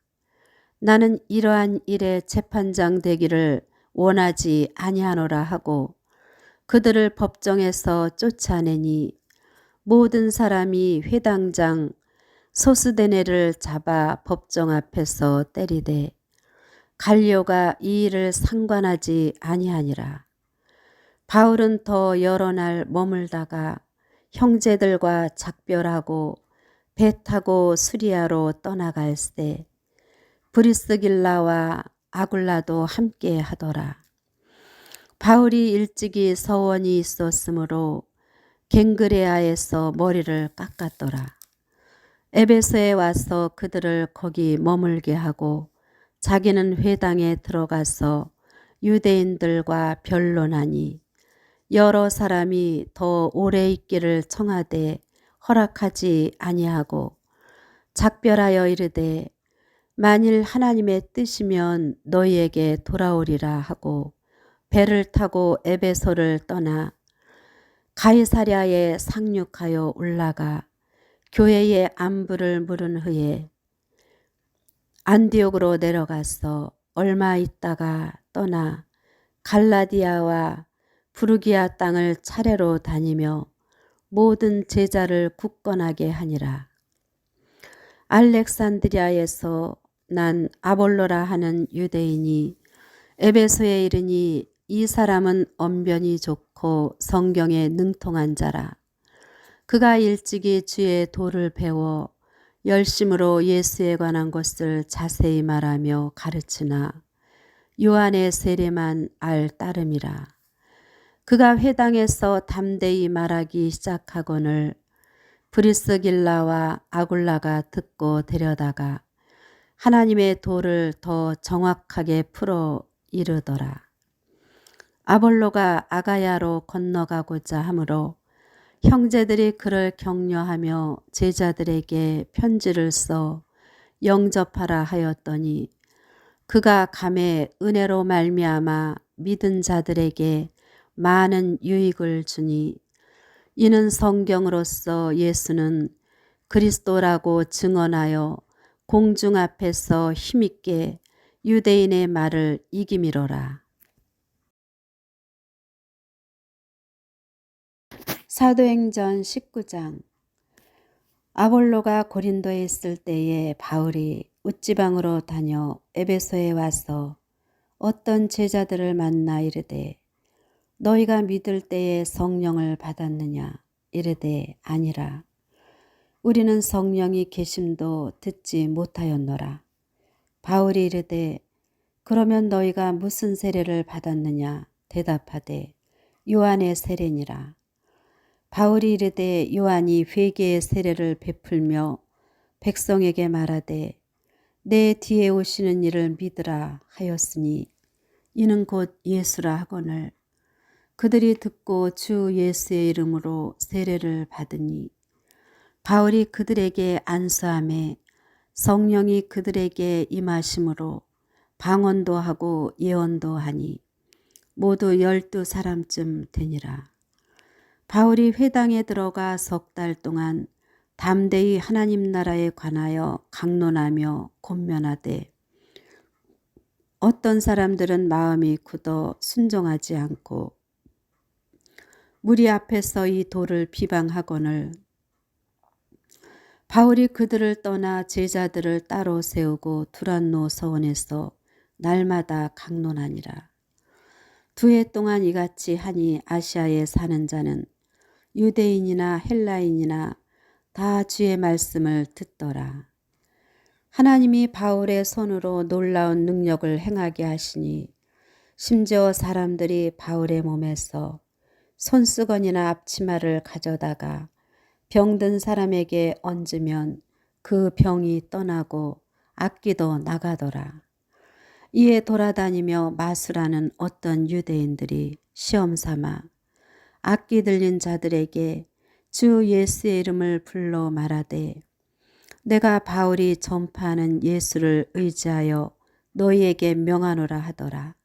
나는 이러한 일에 재판장 되기를 원하지 아니하노라 하고 그들을 법정에서 쫓아내니 모든 사람이 회당장 소스데네를 잡아 법정 앞에서 때리되 갈리오가 이 일을 상관하지 아니하니라. 바울은 더 여러 날 머물다가 형제들과 작별하고 배 타고 수리아로 떠나갈새 브리스길라와 아굴라도 함께 하더라. 바울이 일찍이 서원이 있었으므로 갱그레아에서 머리를 깎았더라. 에베소에 와서 그들을 거기 머물게 하고 자기는 회당에 들어가서 유대인들과 변론하니 여러 사람이 더 오래 있기를 청하되 허락하지 아니하고 작별하여 이르되 만일 하나님의 뜻이면 너희에게 돌아오리라 하고 배를 타고 에베소를 떠나 가이사랴에 상륙하여 올라가 교회의 안부를 물은 후에 안디옥으로 내려가서 얼마 있다가 떠나 갈라디아와 부르기아 땅을 차례로 다니며 모든 제자를 굳건하게 하니라. 알렉산드리아에서 난 아볼로라 하는 유대인이 에베소에 이르니 이 사람은 언변이 좋고 성경에 능통한 자라. 그가 일찍이 주의 도를 배워 열심으로 예수에 관한 것을 자세히 말하며 가르치나 요한의 세례만 알 따름이라. 그가 회당에서 담대히 말하기 시작하거늘 브리스길라와 아굴라가 듣고 데려다가 하나님의 도를 더 정확하게 풀어 이르더라. 아볼로가 아가야로 건너가고자 하므로 형제들이 그를 격려하며 제자들에게 편지를 써 영접하라 하였더니 그가 감에 은혜로 말미암아 믿은 자들에게 많은 유익을 주니 이는 성경으로서 예수는 그리스도라고 증언하여 공중 앞에서 힘있게 유대인의 말을 이기미로라. 사도행전 19장. 아볼로가 고린도에 있을 때에 바울이 웃지방으로 다녀 에베소에 와서 어떤 제자들을 만나 이르되 너희가 믿을 때에 성령을 받았느냐? 이르되 아니라. 우리는 성령이 계심도 듣지 못하였노라. 바울이 이르되 그러면 너희가 무슨 세례를 받았느냐? 대답하되 요한의 세례니라. 바울이 이르되 요한이 회개의 세례를 베풀며 백성에게 말하되 내 뒤에 오시는 이를 믿으라 하였으니 이는 곧 예수라 하거늘 그들이 듣고 주 예수의 이름으로 세례를 받으니 바울이 그들에게 안수하매 성령이 그들에게 임하심으로 방언도 하고 예언도 하니 모두 12사람쯤 되니라. 바울이 회당에 들어가 3달 동안 담대히 하나님 나라에 관하여 강론하며 권면하되 어떤 사람들은 마음이 굳어 순종하지 않고 무리 앞에서 이 도를 비방하거늘 바울이 그들을 떠나 제자들을 따로 세우고 두란노 서원에서 날마다 강론하니라. 2해 동안 이같이 하니 아시아에 사는 자는 유대인이나 헬라인이나 다 주의 말씀을 듣더라. 하나님이 바울의 손으로 놀라운 능력을 행하게 하시니 심지어 사람들이 바울의 몸에서 손수건이나 앞치마를 가져다가 병든 사람에게 얹으면 그 병이 떠나고 악기도 나가더라. 이에 돌아다니며 마술하는 어떤 유대인들이 시험삼아 악기 들린 자들에게 주 예수의 이름을 불러 말하되 내가 바울이 전파하는 예수를 의지하여 너희에게 명하노라 하더라.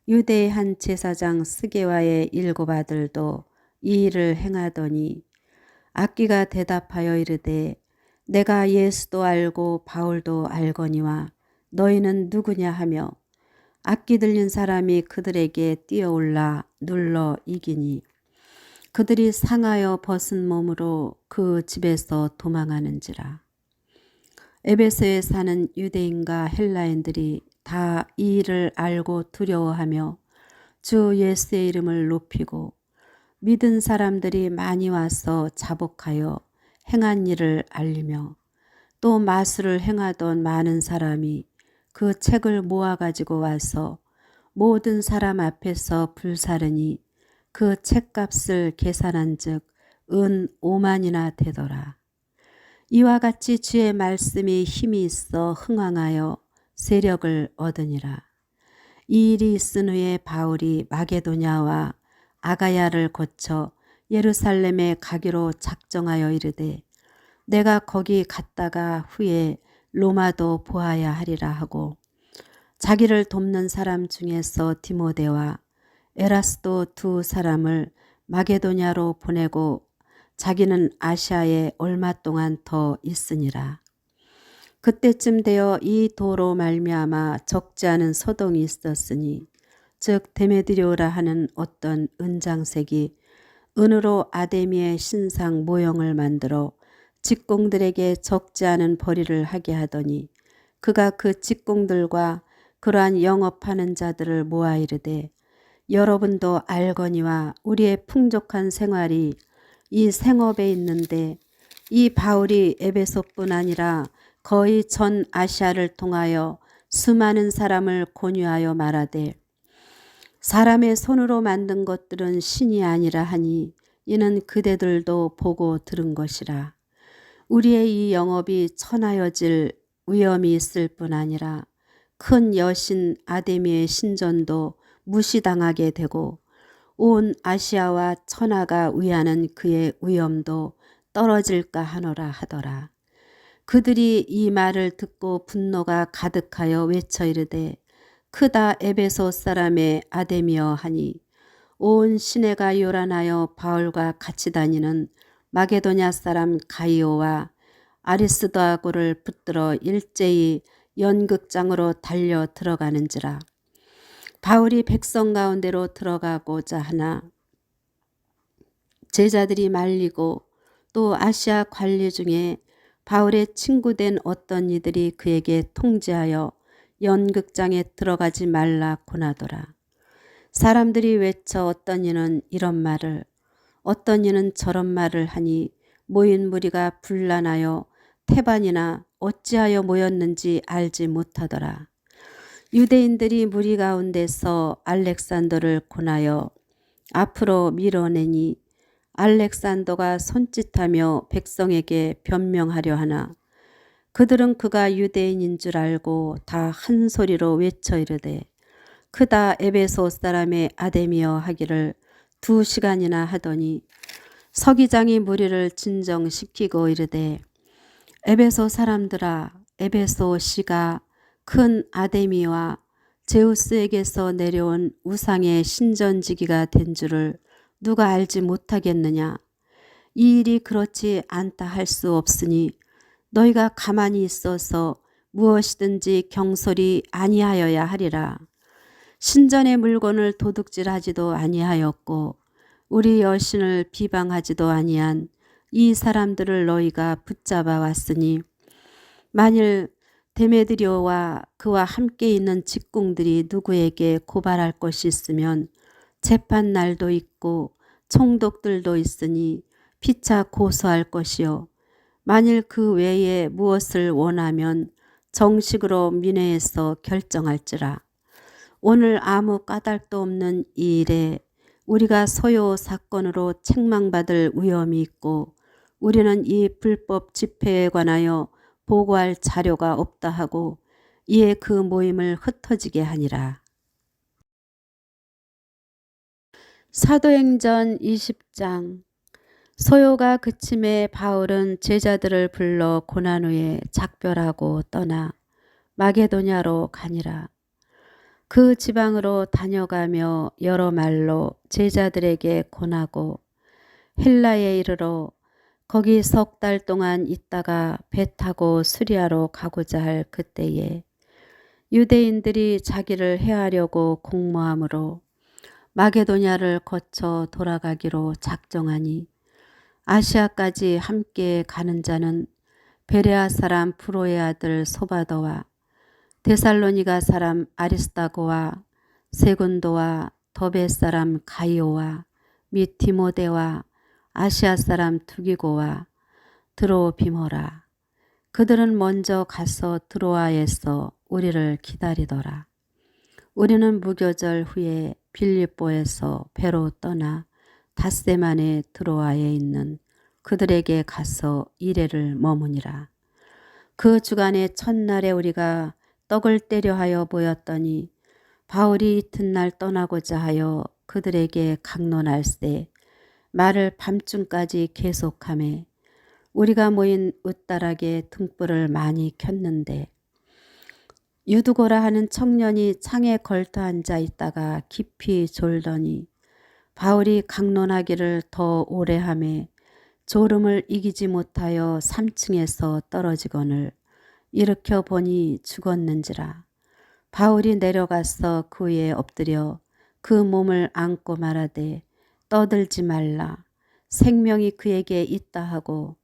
유대의 한 제사장 스게와의 7 아들도 이 일을 행하더니 악기가 대답하여 이르되 내가 예수도 알고 바울도 알거니와 너희는 누구냐 하며 악기 들린 사람이 그들에게 뛰어올라 눌러 이기니 그들이 상하여 벗은 몸으로 그 집에서 도망하는지라. 에베소에 사는 유대인과 헬라인들이 다 이 일을 알고 두려워하며 주 예수의 이름을 높이고 믿은 사람들이 많이 와서 자복하여 행한 일을 알리며 또 마술을 행하던 많은 사람이 그 책을 모아가지고 와서 모든 사람 앞에서 불사르니 그 책값을 계산한 즉 은 5만이나 되더라. 이와 같이 주의 말씀이 힘이 있어 흥왕하여 세력을 얻으니라. 이 일이 있은 후에 바울이 마게도냐와 아가야를 거쳐 예루살렘에 가기로 작정하여 이르되 내가 거기 갔다가 후에 로마도 보아야 하리라 하고 자기를 돕는 사람 중에서 디모데와 에라스도 2 사람을 마게도냐로 보내고 자기는 아시아에 얼마 동안 더 있으니라. 그때쯤 되어 이 도로 말미암아 적지 않은 소동이 있었으니 즉 데메드리오라 하는 어떤 은장색이 은으로 아데미의 신상 모형을 만들어 직공들에게 적지 않은 벌이를 하게 하더니 그가 그 직공들과 그러한 영업하는 자들을 모아 이르되 여러분도 알거니와 우리의 풍족한 생활이 이 생업에 있는데 이 바울이 에베소뿐 아니라 거의 전 아시아를 통하여 수많은 사람을 권유하여 말하되 사람의 손으로 만든 것들은 신이 아니라 하니 이는 그대들도 보고 들은 것이라. 우리의 이 영업이 천하여질 위험이 있을 뿐 아니라 큰 여신 아데미의 신전도 무시당하게 되고 온 아시아와 천하가 위하는 그의 위엄도 떨어질까 하노라 하더라. 그들이 이 말을 듣고 분노가 가득하여 외쳐 이르되 크다 에베소 사람의 아데미여 하니 온 시내가 요란하여 바울과 같이 다니는 마게도냐 사람 가이오와 아리스도아고를 붙들어 일제히 연극장으로 달려 들어가는지라. 바울이 백성 가운데로 들어가고자 하나 제자들이 말리고 또 아시아 관리 중에 바울의 친구된 어떤 이들이 그에게 통지하여 연극장에 들어가지 말라 권하더라. 사람들이 외쳐 어떤 이는 이런 말을 어떤 이는 저런 말을 하니 모인 무리가 분란하여 태반이나 어찌하여 모였는지 알지 못하더라. 유대인들이 무리 가운데서 알렉산더를 권하여 앞으로 밀어내니 알렉산더가 손짓하며 백성에게 변명하려 하나 그들은 그가 유대인인 줄 알고 다 한 소리로 외쳐 이르되 크다 에베소 사람의 아데미여 하기를 2시간이나 하더니 서기장이 무리를 진정시키고 이르되 에베소 사람들아, 에베소 씨가 큰 아데미와 제우스에게서 내려온 우상의 신전지기가 된 줄을 누가 알지 못하겠느냐. 이 일이 그렇지 않다 할 수 없으니 너희가 가만히 있어서 무엇이든지 경솔이 아니하여야 하리라. 신전의 물건을 도둑질하지도 아니하였고 우리 여신을 비방하지도 아니한 이 사람들을 너희가 붙잡아 왔으니 만일 데메드리오와 그와 함께 있는 직공들이 누구에게 고발할 것이 있으면 재판날도 있고 총독들도 있으니 피차 고소할 것이요. 만일 그 외에 무엇을 원하면 정식으로 민회에서 결정할지라. 오늘 아무 까닭도 없는 이 일에 우리가 소요 사건으로 책망받을 위험이 있고 우리는 이 불법 집회에 관하여 보고할 자료가 없다 하고 이에 그 모임을 흩어지게 하니라. 사도행전 20장. 소요가 그침에 바울은 제자들을 불러 고난 후에 작별하고 떠나 마게도냐로 가니라. 그 지방으로 다녀가며 여러 말로 제자들에게 권하고 헬라에 이르러 거기 3달 동안 있다가 배 타고 수리아로 가고자 할 그때에 유대인들이 자기를 해하려고 공모하므로 마게도냐를 거쳐 돌아가기로 작정하니 아시아까지 함께 가는 자는 베레아 사람 프로의 아들 소바더와 데살로니가 사람 아리스다고와 세군도와 더베 사람 가이오와 및 디모데와 아시아 사람 두기고와 드로비모라. 그들은 먼저 가서 드로아에서 우리를 기다리더라. 우리는 무교절 후에 빌립보에서 배로 떠나 닷새 만에 드로아에 있는 그들에게 가서 이레를 머무니라. 그 주간의 첫날에 우리가 떡을 떼려 하여 모였더니 바울이 이튿날 떠나고자 하여 그들에게 강론할세 말을 밤중까지 계속하매 우리가 모인 웃다락에 등불을 많이 켰는데 유두고라 하는 청년이 창에 걸터 앉아 있다가 깊이 졸더니 바울이 강론하기를 더 오래 하매 졸음을 이기지 못하여 3층에서 떨어지거늘 일으켜 보니 죽었는지라. 바울이 내려가서 그 위에 엎드려 그 몸을 안고 말하되 떠들지 말라. 생명이 그에게 있다 하고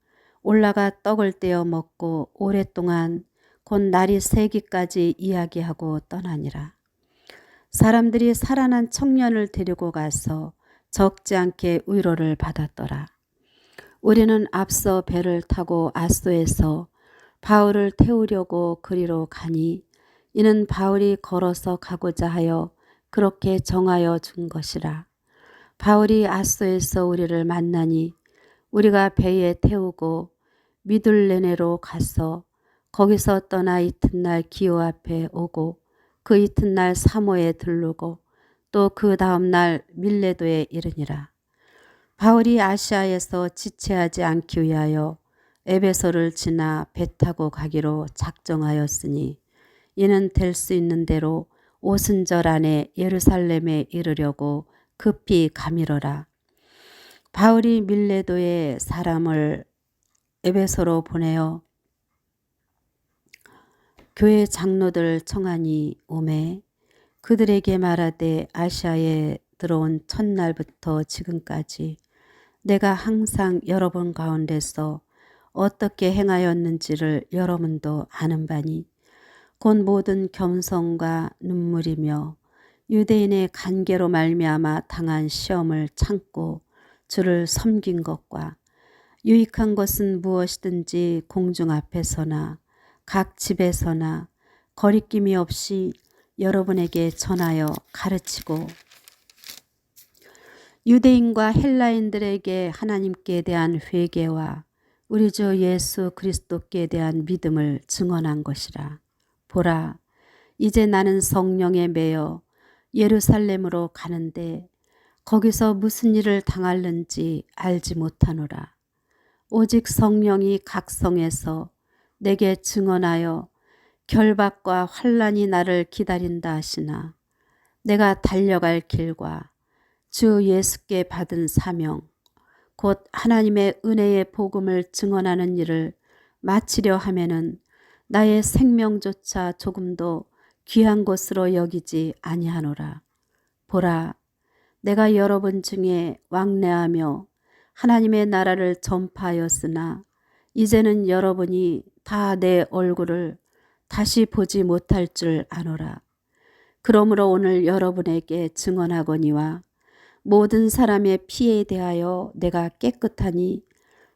올라가 떡을 떼어 먹고 오랫동안 곧 날이 새기까지 이야기하고 떠나니라. 사람들이 살아난 청년을 데리고 가서 적지 않게 위로를 받았더라. 우리는 앞서 배를 타고 아소에서 바울을 태우려고 그리로 가니 이는 바울이 걸어서 가고자 하여 그렇게 정하여 준 것이라. 바울이 아소에서 우리를 만나니 우리가 배에 태우고 미둘레네로 가서 거기서 떠나 이튿날 기호 앞에 오고 그 이튿날 사모에 들르고 또 그 다음날 밀레도에 이르니라. 바울이 아시아에서 지체하지 않기 위하여 에베소를 지나 배 타고 가기로 작정하였으니 이는 될 수 있는 대로 오순절 안에 예루살렘에 이르려고 급히 가미러라. 바울이 밀레도에 사람을 에베소로 보내어 교회 장로들 청하니 오매 그들에게 말하되 아시아에 들어온 첫날부터 지금까지 내가 항상 여러분 가운데서 어떻게 행하였는지를 여러분도 아는 바니 곧 모든 겸손과 눈물이며 유대인의 간계로 말미암아 당한 시험을 참고 주를 섬긴 것과 유익한 것은 무엇이든지 공중 앞에서나 각 집에서나 거리낌이 없이 여러분에게 전하여 가르치고 유대인과 헬라인들에게 하나님께 대한 회개와 우리 주 예수 그리스도께 대한 믿음을 증언한 것이라. 보라, 이제 나는 성령에 매여 예루살렘으로 가는데 거기서 무슨 일을 당할는지 알지 못하노라. 오직 성령이 각성해서 내게 증언하여 결박과 환난이 나를 기다린다 하시나 내가 달려갈 길과 주 예수께 받은 사명 곧 하나님의 은혜의 복음을 증언하는 일을 마치려 하면은 나의 생명조차 조금도 귀한 것으로 여기지 아니하노라. 보라, 내가 여러분 중에 왕래하며 하나님의 나라를 전파하였으나 이제는 여러분이 다 내 얼굴을 다시 보지 못할 줄 아노라. 그러므로 오늘 여러분에게 증언하거니와 모든 사람의 피에 대하여 내가 깨끗하니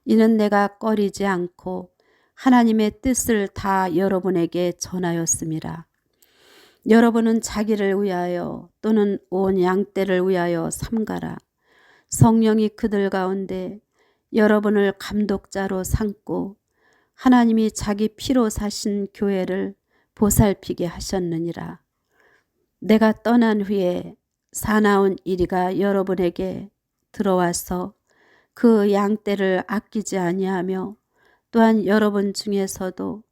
이는 내가 꺼리지 않고 하나님의 뜻을 다 여러분에게 전하였음이라. 여러분은 자기를 위하여 또는 온 양떼를 위하여 삼가라. 성령이 그들 가운데 여러분을 감독자로 삼고 하나님이 자기 피로 사신 교회를 보살피게 하셨느니라. 내가 떠난 후에 사나운 이리가 여러분에게 들어와서 그 양떼를 아끼지 아니하며 또한 여러분 중에서도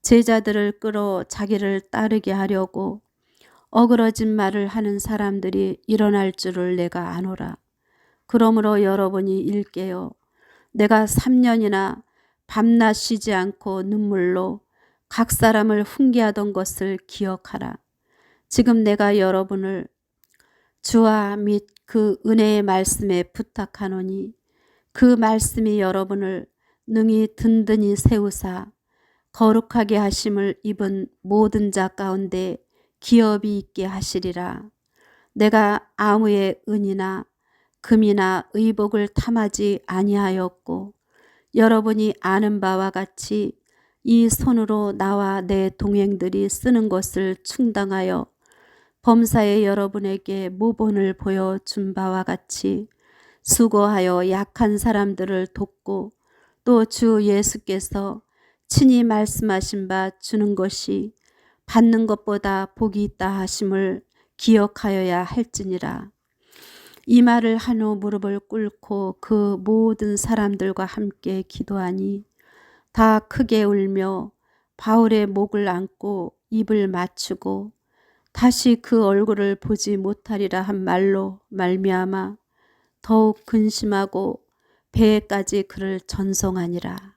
제자들을 끌어 자기를 따르게 하려고 어그러진 말을 하는 사람들이 일어날 줄을 내가 아노라. 그러므로 여러분이 일깨어 내가 3년이나 밤낮 쉬지 않고 눈물로 각 사람을 훈계하던 것을 기억하라. 지금 내가 여러분을 주와 및 그 은혜의 말씀에 부탁하노니 그 말씀이 여러분을 능히 든든히 세우사 거룩하게 하심을 입은 모든 자 가운데 기업이 있게 하시리라. 내가 아무의 은이나 금이나 의복을 탐하지 아니하였고 여러분이 아는 바와 같이 이 손으로 나와 내 동행들이 쓰는 것을 충당하여 범사에 여러분에게 모본을 보여준 바와 같이 수고하여 약한 사람들을 돕고 또 주 예수께서 친히 말씀하신 바 주는 것이 받는 것보다 복이 있다 하심을 기억하여야 할지니라. 이 말을 한 후 무릎을 꿇고 그 모든 사람들과 함께 기도하니 다 크게 울며 바울의 목을 안고 입을 맞추고 다시 그 얼굴을 보지 못하리라 한 말로 말미암아 더욱 근심하고 배에까지 그를 전송하니라.